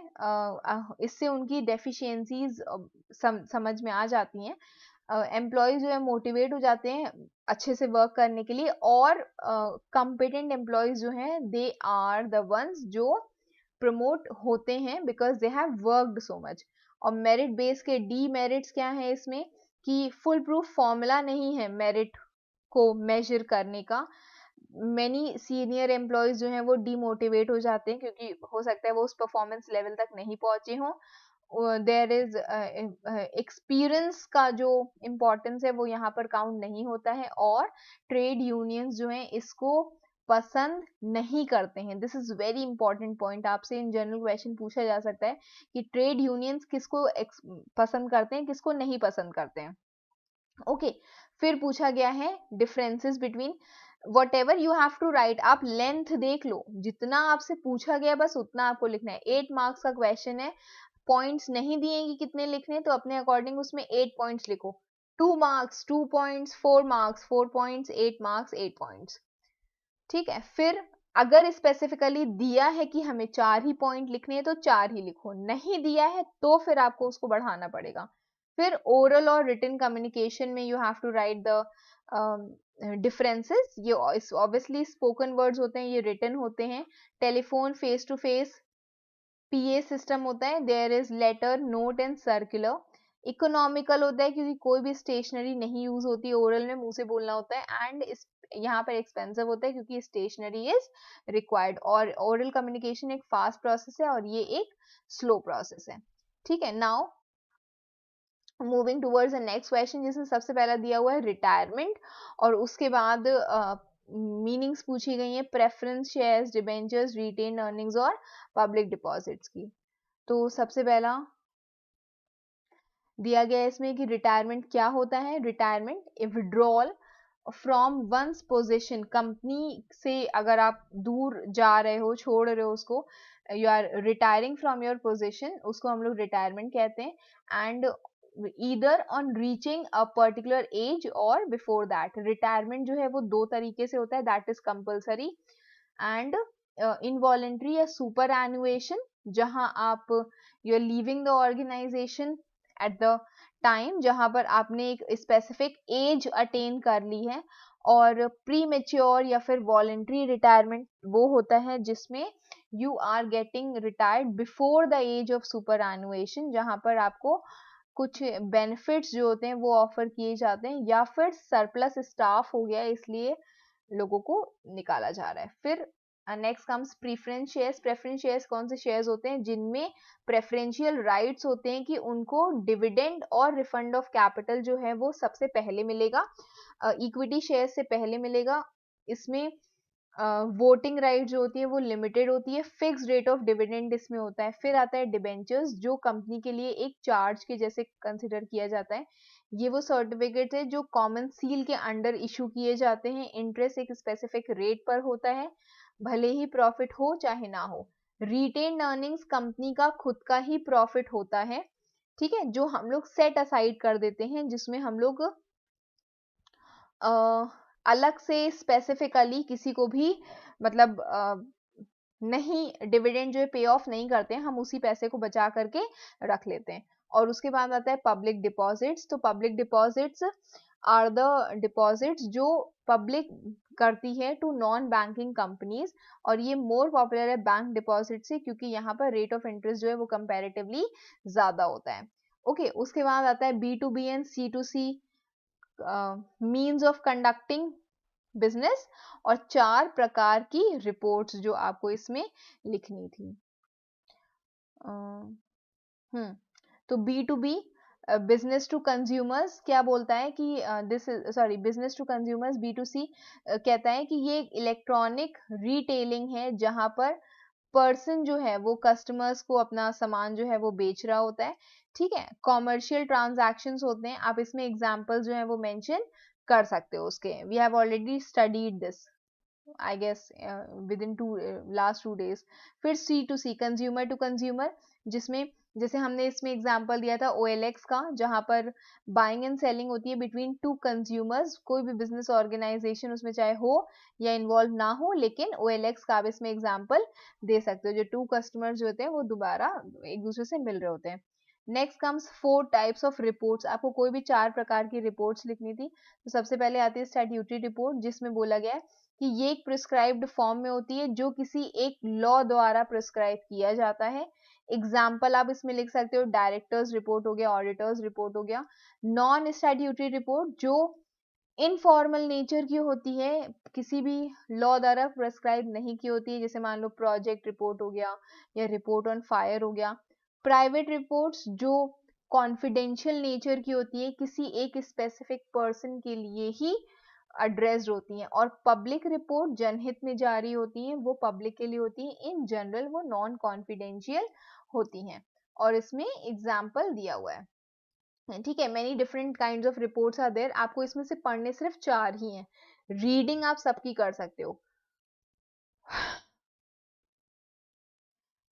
इससे उनकी डेफिशिएंसीज समझ में आ जाती हैं, एम्प्लॉयज जो है मोटिवेट हो जाते हैं अच्छे से वर्क करने के लिए, और कॉम्पिटेंट एम्प्लॉयज जो हैं दे आर द वंस जो प्रमोट होते हैं because they have worked so much. और मेरिट बेस के डीमेरिट्स क्या है इसमें, कि फुल प्रूफ फॉर्मूला नहीं है मेरिट को मेजर करने का। मेनी सीनियर एम्प्लॉयज जो हैं वो डीमोटिवेट हो जाते हैं क्योंकि हो सकता है वो उस परफॉर्मेंस लेवल तक नहीं पहुंचे हों। देयर इज एक्सपीरियंस का जो इम्पोर्टेंस है वो यहाँ पर काउंट नहीं होता है, और ट्रेड यूनियंस जो हैं इसको पसंद नहीं करते हैं। This is very important point, आपसे इन जनरल क्वेश्चन पूछा जा सकता है कि ट्रेड यूनियंस किसको पसंद करते हैं, किसको नहीं पसंद करते हैं। ओके, फिर पूछा गया है differences between whatever you have to write, आप लेंथ देख लो, जितना आपसे पूछा गया बस उतना आपको लिखना है। 8 मार्क्स का क्वेश्चन है, पॉइंट्स नहीं दिए कि कितने लिखने, तो अपने अकॉर्डिंग उसमें 8 पॉइंट्स लिखो। 2 marks 2 points, 4 marks 4 points, 8 marks 8 points. ठीक है, फिर अगर स्पेसिफिकली दिया है कि हमें 4 ही पॉइंट लिखने हैं तो 4 ही लिखो, नहीं दिया है तो फिर आपको उसको बढ़ाना पड़ेगा। फिर ओरल और रिटन कम्युनिकेशन में you have to write the differences. ये ऑब्वियसली स्पोकन वर्ड्स होते हैं, ये रिटन होते हैं। Telephone face to face PA system होता है, there is letter, note and circular. Economical होता है क्योंकि कोई भी स्टेशनरी नहीं यूज होती, ओरल में मुंह से बोलना होता है। एंड यहाँ पर एक्सपेंसिव होता है क्योंकि स्टेशनरी इज रिक्वायर्ड। और ओरल कम्युनिकेशन एक फास्ट प्रोसेस है और ये एक स्लो प्रोसेस है। ठीक है, now moving towards the next question, जिसमें सबसे पहला दिया हुआ है रिटायरमेंट और उसके बाद मीनिंग्स पूछी गई हैं preference shares, debentures, retained earnings और पब्लिक डिपॉजिट्स की। तो सबसे पहला दिया गया है इसमें कि रिटायरमेंट क्या होता है। Retirement A withdrawal from ones position, company से अगर आप दूर जा रहे हो, छोड़ रहे हो उसको, you are retiring from your position, उसको हम लोग रिटायरमेंट कहते हैं। And either on reaching a particular age और बिफोर दैट। रिटायरमेंट जो है वो दो तरीके से होता है, that is compulsory and involuntary या सुपर एनुएशन, जहां आप you are leaving the organisation at the time जहां पर आपने एक स्पेसिफिक एज अटेन कर ली है। और प्री मेच्योर या फिर वॉलेंट्री रिटायरमेंट वो होता है जिसमें you are getting retired before the age of superannuation, जहां पर आपको कुछ बेनिफिट्स जो होते हैं वो ऑफर किए जाते हैं, या फिर सरप्लस स्टाफ हो गया इसलिए लोगों को निकाला जा रहा है। फिर next comes preference shares. Preference shares कौन से शेयर्स होते हैं? जिनमें प्रेफरेंशियल राइट्स होते हैं कि उनको डिविडेंड और रिफंड ऑफ कैपिटल जो है वो सबसे पहले मिलेगा, इक्विटी शेयर से पहले मिलेगा। इसमें वोटिंग राइट जो होती है वो लिमिटेड होती है। फिक्स रेट ऑफ डिविडेंड इसमें होता है। फिर आता है डिबेंचर्स, जो कंपनी के लिए एक चार्ज के जैसे कंसिडर किया जाता है। ये वो सर्टिफिकेट है जो कॉमन सील के अंडर इशू किए जाते हैं। इंटरेस्ट एक स्पेसिफिक रेट पर होता है, भले ही प्रॉफिट हो चाहे ना हो। रिटेन्ड अर्निंग्स कंपनी का खुद का ही प्रॉफिट होता है, ठीक है, जो हम लोग सेट असाइड कर देते हैं, जिसमें हम लोग अलग से स्पेसिफिकली किसी को भी मतलब नहीं, डिविडेंड जो है पे ऑफ नहीं करते हैं, हम उसी पैसे को बचा करके रख लेते हैं। और उसके बाद आता है पब्लिक डिपॉजिट्स। तो public deposits are the deposits जो पब्लिक करती है टू नॉन बैंकिंग कंपनीज, और ये मोर पॉपुलर है बैंक डिपॉजिट से क्योंकि यहाँ पर रेट ऑफ इंटरेस्ट जो है वो कंपैरेटिवली ज्यादा होता है। ओके, उसके बाद आता है B to B and C to C means of conducting business, और 4 प्रकार की रिपोर्ट्स जो आपको इसमें लिखनी थी। तो B to B business to consumers क्या बोलता है कि this sorry business to consumers. B to C कहता है कि ये एक इलेक्ट्रॉनिक रिटेलिंग है जहां पर पर्सन जो है वो कस्टमर्स को अपना सामान जो है वो बेच रहा होता है। ठीक है, कॉमर्शियल ट्रांजैक्शंस होते हैं। आप इसमें एग्जांपल जो है वो मेंशन कर सकते हो उसके। We have already studied this I guess within last 2 days। फिर C to C consumer to consumer, जिसमें जैसे हमने इसमें एग्जांपल दिया था OLX का, जहां पर बाइंग एंड सेलिंग होती है बिटवीन 2 कंज्यूमर्स। कोई भी बिजनेस ऑर्गेनाइजेशन उसमें चाहे हो या इन्वॉल्व ना हो, लेकिन OLX का आप इसमें एग्जांपल दे सकते हो, जो 2 कस्टमर्स जो होते हैं वो दोबारा एक दूसरे से मिल रहे होते हैं। Next comes 4 types of reports. आपको कोई भी 4 प्रकार की रिपोर्ट्स लिखनी थी। तो सबसे पहले आती है स्टैट्यूटरी रिपोर्ट, जिसमें बोला गया है कि ये एक प्रिस्क्राइब्ड फॉर्म में होती है जो किसी एक लॉ द्वारा प्रिस्क्राइब किया जाता है। एग्जाम्पल आप इसमें लिख सकते हो, डायरेक्टर्स रिपोर्ट हो गया, ऑडिटर्स रिपोर्ट हो गया। नॉन स्टैट्यूटरी रिपोर्ट जो इनफॉर्मल नेचर की होती है, किसी भी लॉ द्वारा प्रिस्क्राइब नहीं की होती है, जैसे मान लो प्रोजेक्ट रिपोर्ट हो गया या रिपोर्ट ऑन फायर हो गया। प्राइवेट रिपोर्ट्स जो कॉन्फिडेंशियल नेचर की होती है, किसी एक स्पेसिफिक पर्सन के लिए ही एड्रेस्ड होती हैं। और पब्लिक रिपोर्ट जनहित में जारी होती हैं, वो पब्लिक के लिए होती हैं। इन जनरल वो नॉन कॉन्फिडेंशियल होती हैं। और इसमें एग्जाम्पल दिया हुआ है, ठीक है। Many different kinds of reports are there. आपको इसमें से पढ़ने सिर्फ 4 ही हैं, रीडिंग आप सबकी कर सकते हो।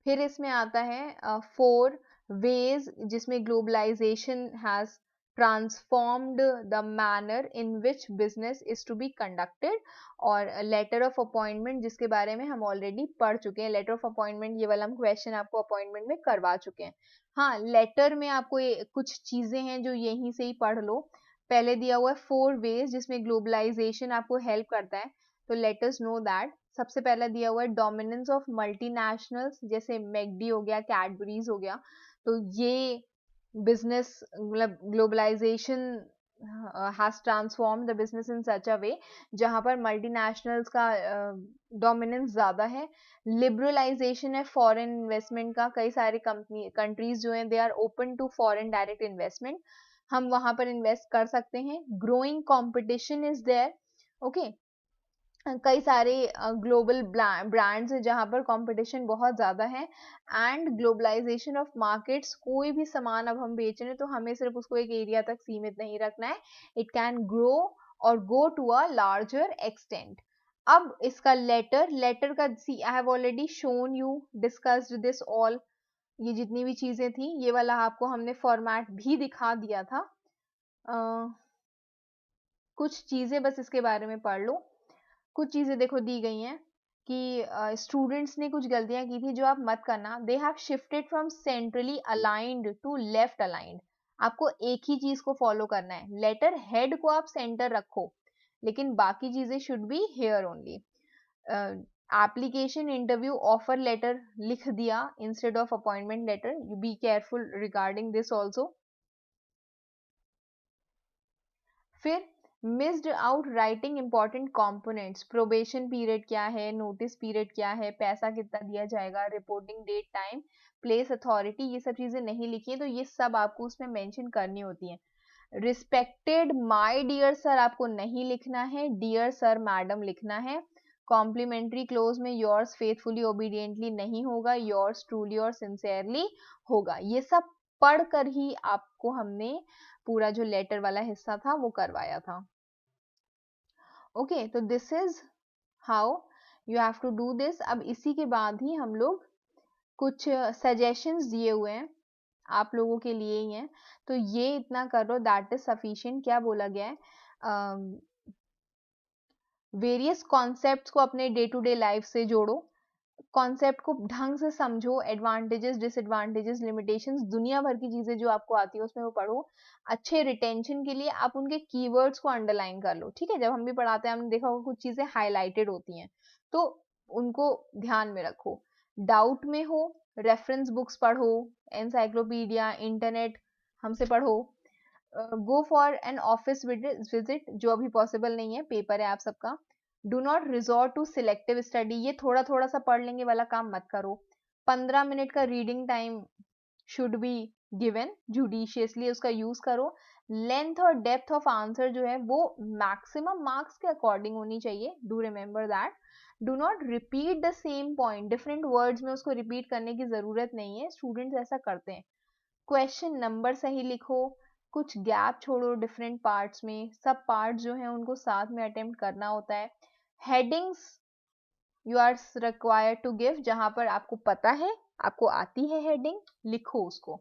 फिर इसमें आता है 4 वेज जिसमें globalisation has transformed the manner in which business is to be conducted, और लेटर ऑफ अपॉइंटमेंट जिसके बारे में हम ऑलरेडी पढ़ चुके हैं। लेटर ऑफ अपॉइंटमेंट ये वाला हम क्वेश्चन आपको अपॉइंटमेंट में करवा चुके हैं। हाँ, लेटर में आपको कुछ चीजें हैं जो यहीं से ही पढ़ लो। पहले दिया हुआ है 4 वेज जिसमें ग्लोबलाइजेशन आपको हेल्प करता है, तो लेट अस नो दैट। सबसे पहला दिया हुआ है डोमिनेंस ऑफ मल्टीनेशनल्स, जैसे मैकडी हो गया, कैडबरीज हो गया, तो ये बिजनेस मतलब globalisation has transform the business in such a way जहां पर मल्टीनेशनल्स का डोमिनेंस ज्यादा है। लिबरलाइजेशन है फॉरेन इन्वेस्टमेंट का, कई सारे कंपनी कंट्रीज जो हैं they are open to foreign direct investment, हम वहां पर इन्वेस्ट कर सकते हैं। Growing competition is there, okay, कई सारे ग्लोबल ब्रांड्स हैं जहां पर कंपटीशन बहुत ज़्यादा है। एंड ग्लोबलाइजेशन ऑफ मार्केट्स, कोई भी सामान अब हम बेच रहे हैं तो हमें सिर्फ उसको एक एरिया तक सीमित नहीं रखना है, इट कैन ग्रो और go to a larger extent. अब इसका लेटर का see I have already shown you discussed this all, ये जितनी भी चीजें थी ये वाला आपको हमने फॉर्मेट भी दिखा दिया था। कुछ चीजें बस इसके बारे में पढ़ लो। कुछ चीजें देखो दी गई हैं कि स्टूडेंट्स ने कुछ गलतियां की थी जो आप मत करना। They have shifted from centrally aligned to left aligned. आपको एक ही चीज को फॉलो करना है, लेटर हेड को आप सेंटर रखो लेकिन बाकी चीजें should be here only. Application, interview, offer letter लिख दिया instead of appointment letter, you be careful regarding this also. फिर missed out writing important components, probation period क्या है, नोटिस पीरियड क्या है, पैसा कितना दिया जाएगा, reporting date, time, place, authority, ये सब चीजें नहीं लिखी है तो ये सब आपको उसमें मेंशन करनी होती है। रिस्पेक्टेड माय डियर सर आपको नहीं लिखना है, डियर सर मैडम लिखना है। कॉम्प्लीमेंट्री क्लोज में योर्स फेथफुली ओबीडियंटली नहीं होगा, योर्स ट्रूली और सिंसियरली होगा। ये सब पढ़कर ही आपको हमने पूरा जो लेटर वाला हिस्सा था वो करवाया था। ओके, तो this is how you have to do this. अब इसी के बाद ही हम लोग कुछ सजेशंस दिए हुए हैं आप लोगों के लिए ही हैं, तो ये इतना करो दैट इज सफिशिएंट। क्या बोला गया है, वेरियस कॉन्सेप्ट्स को अपने डे टू डे लाइफ से जोड़ो, कॉन्सेप्ट को ढंग से समझो, एडवांटेजेस, डिसएडवांटेजेस, लिमिटेशंस, दुनिया भर की चीजें जो आपको आती है उसमें वो पढ़ो। अच्छे रिटेंशन के लिए आप उनके कीवर्ड्स को अंडरलाइन कर लो, ठीक है। जब हम भी पढ़ाते हैं हमने देखा होगा कुछ चीजें हाईलाइटेड होती हैं तो उनको ध्यान में रखो। डाउट में हो, रेफरेंस बुक्स पढ़ो, एनसाइक्लोपीडिया, इंटरनेट हमसे पढ़ो। Go for an office visit जो अभी पॉसिबल नहीं है, पेपर है आप सबका। Do not resort to selective study, ये थोड़ा थोड़ा सा पढ़ लेंगे वाला काम मत करो। 15 मिनट का reading time should be given, judiciously उसका यूज करो। लेंथ और डेप्थ ऑफ आंसर जो है वो मैक्सिमम मार्क्स के अकॉर्डिंग होनी चाहिए, do remember that. Do not repeat the same point, different words में उसको रिपीट करने की जरूरत नहीं है, स्टूडेंट्स ऐसा करते हैं। क्वेश्चन नंबर सही लिखो, कुछ गैप छोड़ो डिफरेंट पार्ट्स में, सब पार्ट्स जो हैं उनको साथ में अटेम्प्ट करना होता है। Headings you are required to give, जहां पर आपको पता है आपको आती है हेडिंग, लिखो उसको।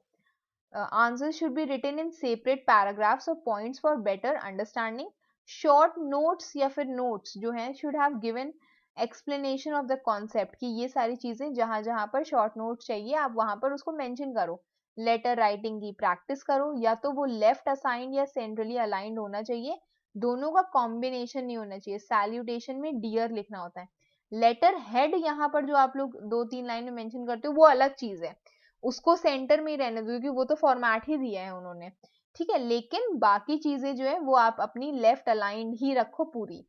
Answer should be written in separate paragraphs और points for better understanding. Short notes या फिर नोट्स जो हैं should have given explanation of the concept, कि ये सारी चीजें जहां जहां पर शॉर्ट नोट्स चाहिए आप वहां पर उसको मेंशन करो। लेटर राइटिंग की प्रैक्टिस करो, या तो वो लेफ्ट असाइंड या सेंट्रली अलाइंड होना चाहिए, दोनों का कॉम्बिनेशन नहीं होना चाहिए। सैल्यूटेशन में डियर लिखना होता है। लेटर हेड यहाँ पर जो आप लोग 2-3 लाइन में मेंशन करते हो वो अलग चीज है, उसको सेंटर में ही रहने दो क्योंकि वो तो फॉर्मेट ही दिया है उन्होंने, ठीक है। लेकिन बाकी चीजें जो है वो आप अपनी लेफ्ट अलाइंड ही रखो पूरी।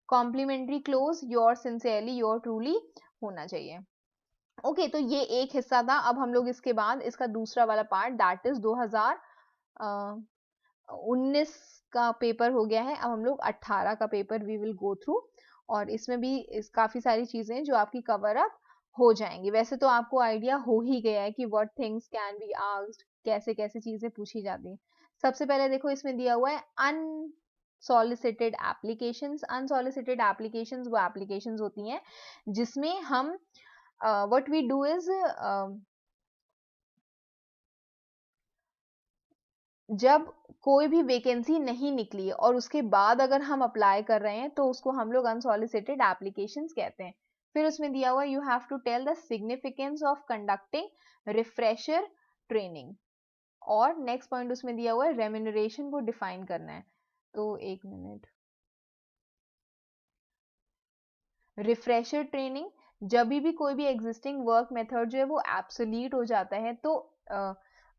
Complimentary close your sincerely your truly होना चाहिए। ओके, तो ये एक हिस्सा था। अब हम लोग इसके बाद इसका दूसरा वाला पार्ट दैट इज 2019 का पेपर हो गया है, अब हम लोग 18 का paper we will go through, और इसमें भी काफी सारी चीजें जो आपकी कवर अप हो जाएंगी। वैसे तो आपको आइडिया हो ही गया है कि what things can be asked, कैसे कैसे चीजें पूछी जाती हैं। सबसे पहले देखो इसमें दिया हुआ है अनसॉलिसिटेड एप्लीकेशंस। अनसॉलिसिटेड एप्लीकेशंस वो एप्लीकेशंस होती हैं जिसमें हम what we do is जब कोई भी वैकेंसी नहीं निकली है और उसके बाद अगर हम अप्लाई कर रहे हैं तो उसको हम लोग अनसॉलिसिटेड एप्लीकेशंस कहते हैं। फिर उसमें दिया हुआ you have to tell the significance of conducting refresher training, और नेक्स्ट पॉइंट उसमें दिया हुआ है रेम्यूनरेशन को डिफाइन करना है। तो एक मिनट, रिफ्रेशर ट्रेनिंग जब भी कोई भी एग्जिस्टिंग वर्क मेथड जो है वो एब्सोल्यूट हो जाता है तो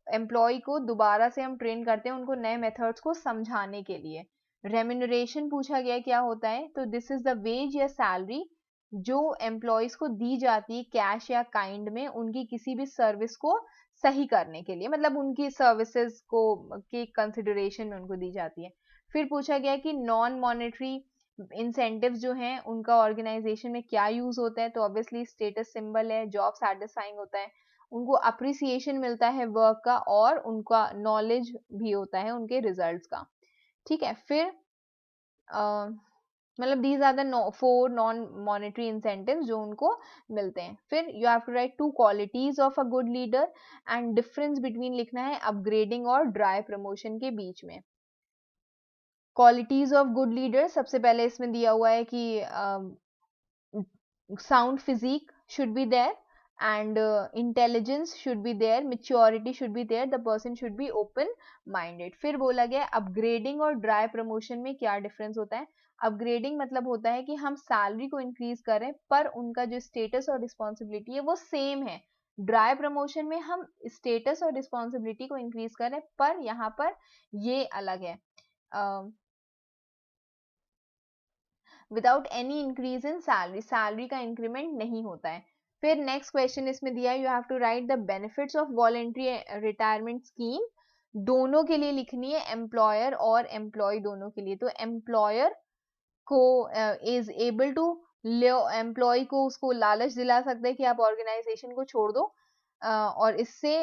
एम्प्लॉय को दोबारा से हम ट्रेन करते हैं उनको नए मेथड्स को समझाने के लिए। रेम्यूनरेशन पूछा गया क्या होता है, तो दिस इज द वेज या सैलरी जो एम्प्लॉयज को दी जाती है कैश या काइंड में उनकी किसी भी सर्विस को सही करने के लिए, मतलब उनकी सर्विसेज को की कंसिडरेशन में उनको दी जाती है। फिर पूछा गया कि नॉन मॉनेटरी इंसेंटिव्स जो हैं उनका ऑर्गेनाइजेशन में क्या यूज होता है, तो ऑब्वियसली स्टेटस सिंबल है, जॉब सेटिस्फाइंग होता है, उनको अप्रिसिएशन मिलता है वर्क का और उनका नॉलेज भी होता है उनके रिजल्ट्स का। ठीक है, फिर मतलब these are the 4 non monetary incentives जो उनको मिलते हैं। फिर you have to write 2 qualities of a good leader and difference between लिखना है अपग्रेडिंग और ड्राई प्रमोशन के बीच में। क्वालिटीज ऑफ गुड लीडर सबसे पहले इसमें दिया हुआ है कि sound physique should be there, and intelligence should be there, maturity should be there, the person should be open minded। फिर बोला गया अपग्रेडिंग और ड्राई प्रमोशन में क्या डिफरेंस होता है। अपग्रेडिंग मतलब होता है कि हम सैलरी को इंक्रीज करें पर उनका जो स्टेटस और रिस्पॉन्सिबिलिटी है वो सेम है। ड्राई प्रमोशन में हम स्टेटस और रिस्पॉन्सिबिलिटी को इंक्रीज करें पर यहाँ पर ये अलग है, without any increase in salary, salary का इंक्रीमेंट नहीं होता है। फिर नेक्स्ट क्वेश्चन इसमें दिया है you have to write the benefits of voluntary retirement scheme, दोनों के लिए लिखनी है, एम्प्लॉयर और एम्प्लॉय दोनों के लिए। तो एम्प्लॉयर को इज एबल टू एम्प्लॉय को उसको लालच दिला सकता है कि आप ऑर्गेनाइजेशन को छोड़ दो, और इससे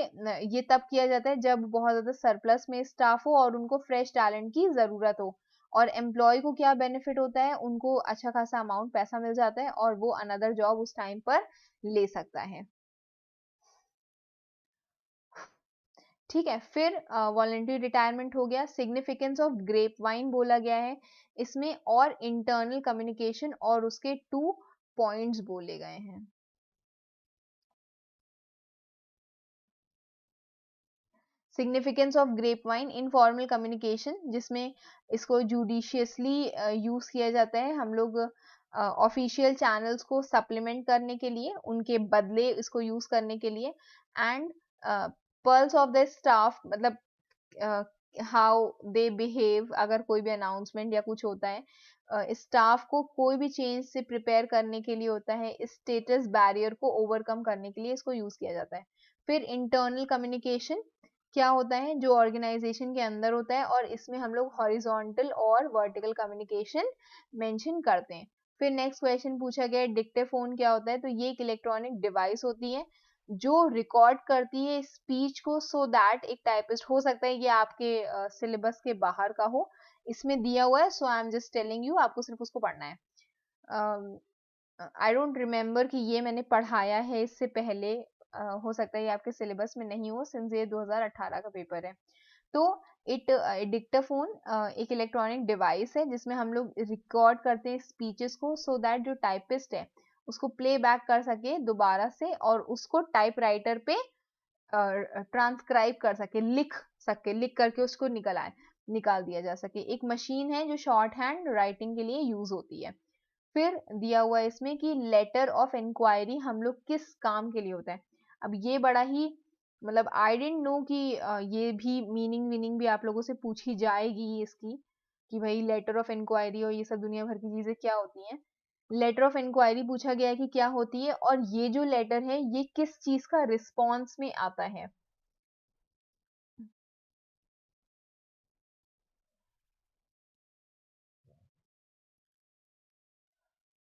ये तब किया जाता है जब बहुत ज्यादा सरप्लस में स्टाफ हो और उनको फ्रेश टैलेंट की जरूरत हो। और एम्प्लॉय को क्या बेनिफिट होता है, उनको अच्छा खासा अमाउंट पैसा मिल जाता है और वो अनदर जॉब उस टाइम पर ले सकता है। ठीक है, फिर वॉलंटरी रिटायरमेंट हो गया। सिग्निफिकेंस ऑफ ग्रेप वाइन बोला गया है इसमें, और इंटरनल कम्युनिकेशन और उसके 2 पॉइंट्स बोले गए हैं। Significance of grape wine, informal communication जिसमें इसको जुडिशियसली यूज किया जाता है, हम लोग ऑफिशियल चैनल्स को सप्लीमेंट करने के लिए, उनके बदले इसको यूज करने के लिए। And pulse of the staff मतलब हाउ दे बिहेव, अगर कोई भी अनाउंसमेंट या कुछ होता है स्टाफ को कोई भी चेंज से प्रिपेयर करने के लिए होता है, स्टेटस बैरियर को ओवरकम करने के लिए इसको यूज किया जाता है। फिर इंटरनल कम्युनिकेशन क्या होता है, जो ऑर्गेनाइजेशन के अंदर होता है, और इसमें हम लोग हॉरिजॉन्टल और वर्टिकल कम्युनिकेशन मेंशन करते हैं। फिर नेक्स्ट क्वेश्चन पूछा गया डिक्टेफोन क्या होता है, तो ये एक इलेक्ट्रॉनिक डिवाइस होती है जो रिकॉर्ड करती है स्पीच को, सो दैट एक टाइपिस्ट, हो सकता है ये आपके सिलेबस के बाहर का हो, इसमें दिया हुआ है, so I am just telling you, आपको सिर्फ उसको पढ़ना है। आई डोंट रिमेम्बर कि ये मैंने पढ़ाया है इससे पहले, हो सकता है ये आपके सिलेबस में नहीं हो सिंस ये 2018 का पेपर है। तो डिक्टाफोन एक इलेक्ट्रॉनिक डिवाइस है जिसमें हम लोग रिकॉर्ड करते हैं स्पीचेस को, सो दैट जो टाइपिस्ट है उसको प्ले बैक कर सके दोबारा से और उसको टाइपराइटर पे ट्रांसक्राइब कर सके, लिख करके उसको निकाल दिया जा सके। एक मशीन है जो शॉर्ट हैंड राइटिंग के लिए यूज होती है। फिर दिया हुआ है इसमें कि लेटर ऑफ इंक्वायरी हम लोग किस काम के लिए होता है। अब ये बड़ा ही मतलब आई डेंट नो कि ये भी मीनिंग भी आप लोगों से पूछी जाएगी इसकी, कि भाई लेटर ऑफ इंक्वायरी और ये सब दुनिया भर की चीजें क्या होती हैं। लेटर ऑफ इंक्वायरी पूछा गया है कि क्या होती है, और ये जो लेटर है ये किस चीज का रिस्पॉन्स में आता है।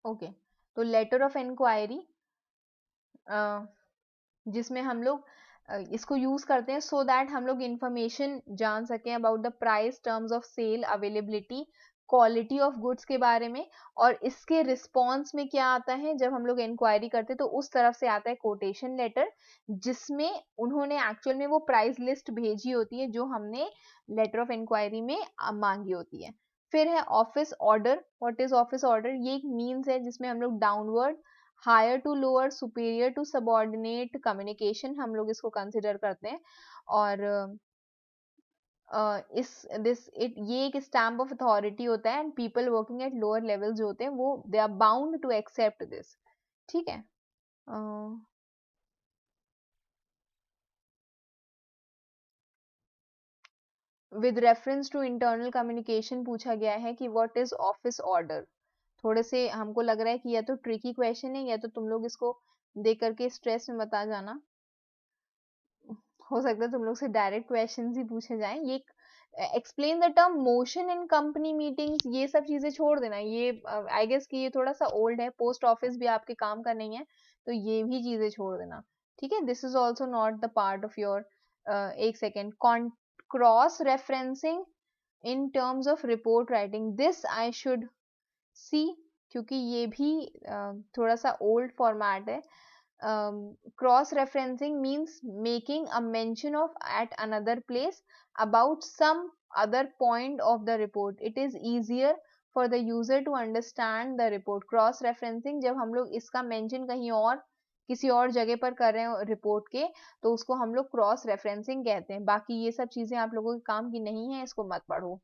ओके, तो लेटर ऑफ इंक्वायरी जिसमें हम लोग इसको यूज करते हैं सो दैट हम लोग इंफॉर्मेशन जान सकें about the price, terms of sale, availability, quality of goods के बारे में, और इसके रिस्पॉन्स में क्या आता है, जब हम लोग इंक्वायरी करते हैं तो उस तरफ से आता है कोटेशन लेटर, जिसमें उन्होंने एक्चुअल में वो प्राइस लिस्ट भेजी होती है जो हमने लेटर ऑफ इंक्वायरी में मांगी होती है। फिर है office order. What is office order? ये एक मीन्स है जिसमें हम लोग downward, higher to lower, superior to subordinate communication हम लोग इसको कंसिडर करते हैं। और ये एक स्टैम्प ऑफ अथॉरिटी होता है, and people working at lower level जो होते हैं वो they are bound to accept this. ठीक है। With reference to internal communication पूछा गया है कि व्हाट इज ऑफिस ऑर्डर। थोड़े से हमको लग रहा है कि या तो ट्रिकी क्वेश्चन है, या तो तुम लोग इसको देख करके स्ट्रेस में बता जाना, हो सकता है तुम लोग से डायरेक्ट क्वेश्चंस ही पूछे जाएं। ये explain the term motion in company meetings, ये सब चीजें छोड़ देना, ये आई गेस कि ये थोड़ा सा ओल्ड है, पोस्ट ऑफिस भी आपके काम का नहीं है, तो ये भी चीजें छोड़ देना। ठीक है, this is also not the part of your, एक second, cross referencing in terms of report writing, this I should see, क्योंकि ये भी थोड़ा सा ओल्ड फॉर्मेट है। Cross referencing means making a mention of at another place about some other point of the report. It is easier for the user to understand the report. Cross referencing, जब हम लोग इसका mention कहीं और किसी और जगह पर कर रहे हैं रिपोर्ट के, तो उसको हम लोग क्रॉस रेफरेंसिंग कहते हैं। बाकी ये सब चीजें आप लोगों के काम की नहीं है, इसको मत पढ़ो।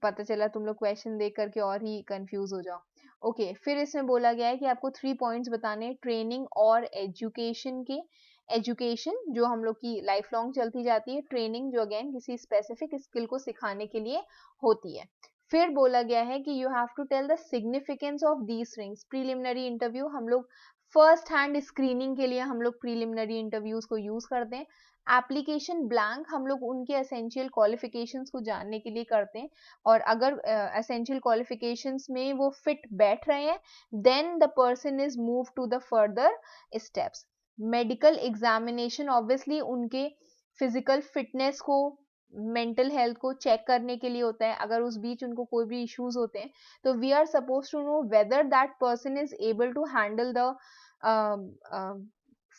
पता चला तुम लोग क्वेश्चन देख करके और ही कंफ्यूज हो जाओ। ओके, फिर इसमें बोला गया है कि आपको 3 पॉइंट्स बताने, ट्रेनिंग और एजुकेशन के। एजुकेशन जो हम लोग की लाइफ लॉन्ग चलती जाती है, ट्रेनिंग जो अगेन किसी स्पेसिफिक स्किल को सिखाने के लिए होती है। फिर बोला गया है कि you have to tell the significance of these things. Preliminary interview हम लोग फर्स्ट हैंड स्क्रीनिंग के लिए हम लोग प्रीलिमिनरी इंटरव्यूज को यूज करते हैं। एप्लीकेशन ब्लैंक हम लोग उनके एसेंशियल क्वालिफिकेशंस को जानने के लिए करते हैं, और अगर एसेंशियल क्वालिफिकेशंस में वो फिट बैठ रहे हैं, then the person is move to the further steps. Medical examination obviously उनके फिजिकल फिटनेस को, मेंटल हेल्थ को चेक करने के लिए होता है। अगर उस बीच उनको कोई भी इश्यूज होते हैं, तो we are suppose to know whether that person is able to handle the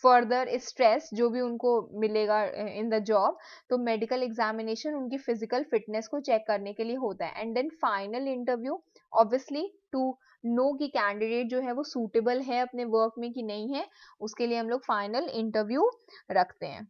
further stress जो भी उनको मिलेगा इन द जॉब। तो मेडिकल एग्जामिनेशन उनकी फिजिकल फिटनेस को चेक करने के लिए होता है। And then final interview, obviously to know कि कैंडिडेट जो है वो सूटेबल है अपने वर्क में कि नहीं है, उसके लिए हम लोग फाइनल इंटरव्यू रखते हैं।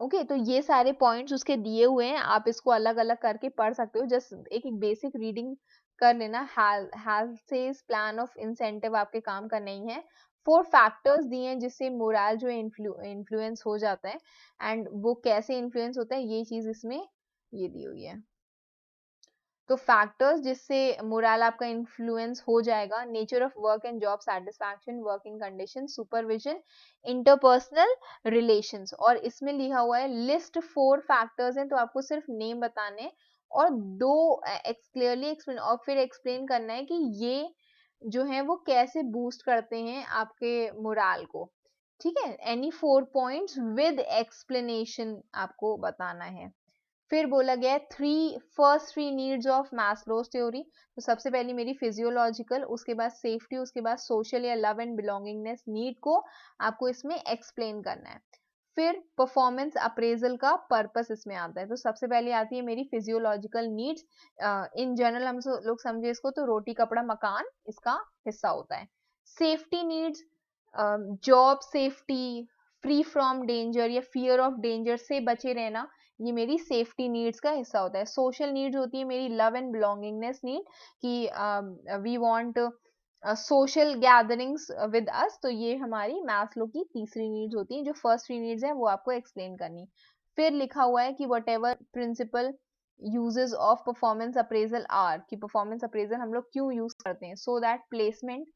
ओके, तो ये सारे पॉइंट्स उसके दिए हुए हैं, आप इसको अलग अलग करके पढ़ सकते हो। जस्ट एक बेसिक रीडिंग कर लेना। Has says plan of incentive आपके काम का नहीं है। 4 फैक्टर्स दिए हैं जिससे मोरल जो है इन्फ्लुएंस हो जाता है, एंड वो कैसे इन्फ्लुएंस होता है ये चीज इसमें ये दी हुई है। तो फैक्टर्स जिससे मोरल आपका इन्फ्लुएंस हो जाएगा, nature of work and job satisfaction, working condition, supervision, interpersonal relations. और इसमें लिखा हुआ है लिस्ट 4 फैक्टर्स हैं, तो आपको सिर्फ नेम बताने और 2 क्लियरली एक्सप्लेन, और फिर एक्सप्लेन करना है कि ये जो है वो कैसे बूस्ट करते हैं आपके मोरल को। ठीक है, एनी 4 पॉइंट्स विद एक्सप्लेनेशन आपको बताना है। फिर बोला गया first 3 needs of Maslow's theory. तो सबसे पहली मेरी फिजियोलॉजिकल, उसके बाद सेफ्टी, उसके बाद सोशल या लव एंड बिलोंगिंगनेस नीड को आपको इसमें एक्सप्लेन करना है। फिर परफॉर्मेंस अप्रेजल का पर्पस इसमें आता है। तो सबसे पहले आती है मेरी फिजियोलॉजिकल नीड्स। इन जनरल हम लोग समझे इसको तो रोटी कपड़ा मकान इसका हिस्सा होता है। Safety needs, job safety, free from danger या फियर ऑफ डेंजर से बचे रहना, ये मेरी सेफ्टी नीड्स का हिस्सा होता है। सोशल नीड्स होती है मेरी लव एंड बिलोंगिंगनेस नीड, कि we want social gatherings with us, तो ये हमारी मैस्लो की तीसरी नीड्स होती है। जो फर्स्ट 3 नीड्स है वो आपको एक्सप्लेन करनी। फिर लिखा हुआ है कि whatever principal uses of performance appraisal are, कि परफॉर्मेंस अप्रेजल हम लोग क्यों यूज करते हैं, सो दैट प्लेसमेंट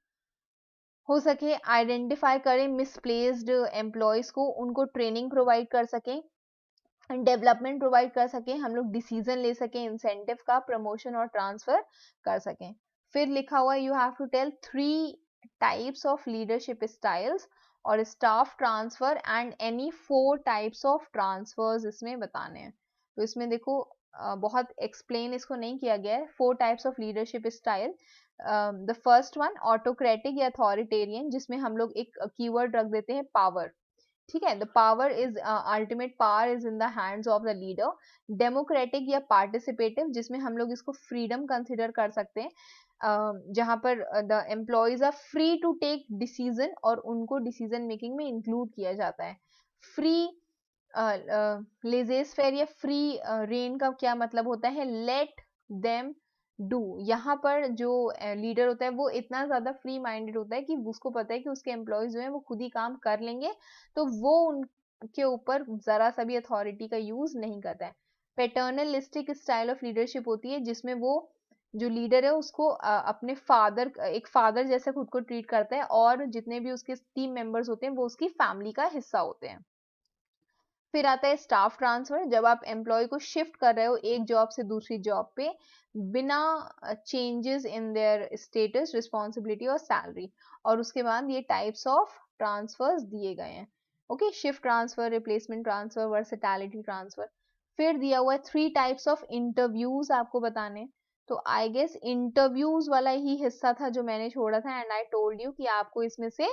हो सके, आइडेंटिफाई करें मिसप्लेस्ड एम्प्लॉयज को, उनको ट्रेनिंग प्रोवाइड कर सकें, डेवलपमेंट प्रोवाइड कर सकें, हम लोग डिसीजन ले सकें इंसेंटिव का, प्रमोशन और ट्रांसफर कर सकें। फिर लिखा हुआ you have to tell 3 types of leadership styles और staff transfer and any 4 types of transfers इसमें बताने हैं। तो इसमें देखो बहुत एक्सप्लेन इसको नहीं किया गया है। 4 types of leadership style. The first one autocratic या अथॉरिटेरियन, जिसमें हम लोग एक कीवर्ड रख देते हैं पावर। ठीक है, the power is ultimate power is in the hands of the leader. Democratic या पार्टिसिपेटिव, जिसमें हम लोग इसको फ्रीडम कंसिडर कर सकते हैं, जहां पर the employees are free to take decision और उनको डिसीजन मेकिंग में इंक्लूड किया जाता है। फ्री लेजेस फेयर या फ्री रेन का क्या मतलब होता है, लेट देम डू। यहाँ पर जो लीडर होता है वो इतना ज्यादा फ्री माइंडेड होता है कि उसको पता है कि उसके एम्प्लॉयज जो है वो खुद ही काम कर लेंगे, तो वो उनके ऊपर जरा सा भी अथॉरिटी का यूज नहीं करता है। पैटर्नलिस्टिक स्टाइल ऑफ लीडरशिप होती है जिसमें वो जो लीडर है उसको अपने फादर, एक फादर जैसे खुद को ट्रीट करता है और जितने भी उसके टीम मेंबर्स होते हैं वो उसकी फैमिली का हिस्सा होते हैं। फिर आता है स्टाफ ट्रांसफर, जब आप एम्प्लॉय को शिफ्ट कर रहे हो एक जॉब से दूसरी जॉब पे बिना changes in their status, responsibility और सैलरी। और उसके बाद ये टाइप्स ऑफ ट्रांसफर्स दिए गए हैं। Okay, shift transfer, replacement transfer, versatility transfer. फिर दिया हुआ है 3 टाइप्स ऑफ इंटरव्यूज आपको बताने। तो आई गेस इंटरव्यूज वाला ही हिस्सा था जो मैंने छोड़ा था, एंड आई टोल्ड यू कि आपको इसमें से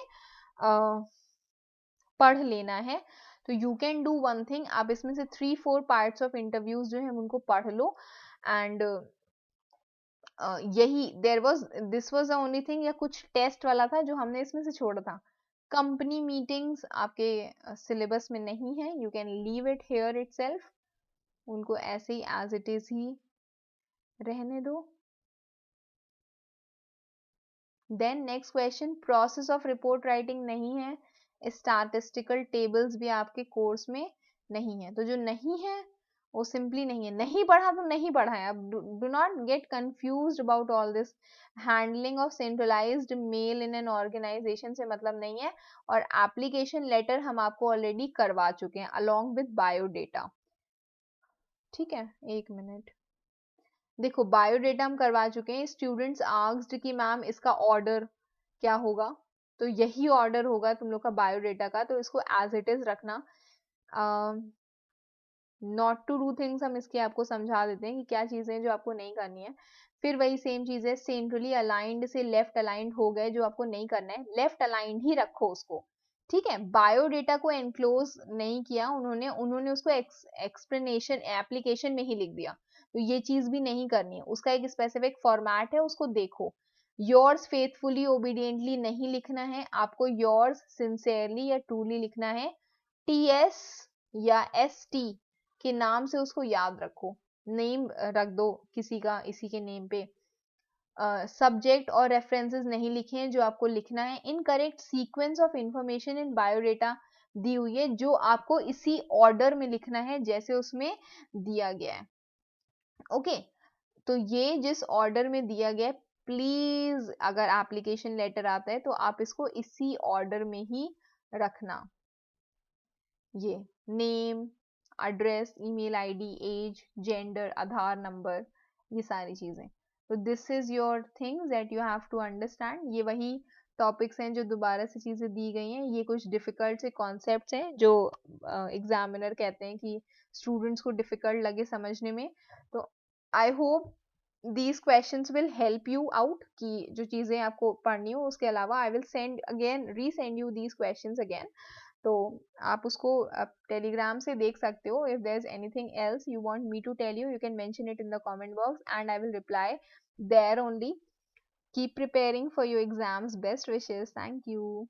पढ़ लेना है। तो you can do one thing, आप इसमें से 3-4 पार्ट्स ऑफ इंटरव्यूज जो है उनको पढ़ लो। एंड यही this was the only thing, या कुछ टेस्ट वाला था जो हमने इसमें से छोड़ा था। कंपनी मीटिंग्स आपके सिलेबस में नहीं है, you can leave it here itself, उनको ऐसे ही एज इट इज ही रहने दो। Then next question, process of report writing नहीं है, स्टैटिस्टिकल टेबल्स भी आपके कोर्स में नहीं है। तो जो नहीं है वो सिंपली नहीं है, नहीं पढ़ा तो नहीं पढ़ा है। अब do not get confused about all this. Handling of centralised mail in an organisation से मतलब नहीं है, और एप्लीकेशन लेटर हम आपको ऑलरेडी करवा चुके हैं अलोंग विद बायोडेटा। ठीक है, एक मिनट, देखो बायोडेटा हम करवा चुके हैं। स्टूडेंट्स आस्क्ड कि मैम इसका ऑर्डर क्या होगा, तो यही ऑर्डर होगा तुम लोग का बायोडेटा का, तो इसको एज इट इज रखना। नॉट टू डू थिंग्स हम इसके आपको समझा देते हैं कि क्या चीजें जो आपको नहीं करनी है। फिर वही सेम चीज है, सेंट्रली अलाइंड से लेफ्ट अलाइंड हो गए, जो आपको नहीं करना है लेफ्ट अलाइंड ही रखो उसको। ठीक है, बायोडेटा को एनक्लोज नहीं किया उन्होंने, उन्होंने उसको एक्सप्लेनेशन एप्लीकेशन में ही लिख दिया, तो ये चीज भी नहीं करनी है। उसका एक स्पेसिफिक फॉर्मेट है, उसको देखो। योर्स फेथफुली ओबीडियंटली नहीं लिखना है आपको, योर्स सिंसियरली या ट्रूली लिखना है। टीएस या एसटी के नाम से उसको याद रखो, नेम रख दो किसी का इसी के नेम पे। सब्जेक्ट और रेफरेंसेस नहीं लिखे हैं, जो आपको लिखना है incorrect sequence of information in biodata दी हुई है, जो आपको इसी ऑर्डर में लिखना है जैसे उसमें दिया गया है। ओके, तो ये जिस ऑर्डर में दिया गया है, प्लीज अगर एप्लीकेशन लेटर आता है तो आप इसको इसी ऑर्डर में ही रखना। ये name, address, email ID, age, gender, Aadhaar number, ये सारी चीजें। तो this is your things that you have to understand. ये वही टॉपिक्स हैं जो दोबारा से चीजें दी गई हैं। ये कुछ डिफिकल्ट से कॉन्सेप्ट्स हैं जो एग्जामिनर कहते हैं कि स्टूडेंट्स को डिफिकल्ट लगे समझने में। तो I hope these questions will help you out कि जो चीजें आपको पढ़नी हो। उसके अलावा I will send again, resend you these questions again, तो आप उसको टेलीग्राम से देख सकते हो। If there is anything else you want me to tell you, you can mention it in the comment box and I will reply there only. Keep preparing for your exams, best wishes, thank you.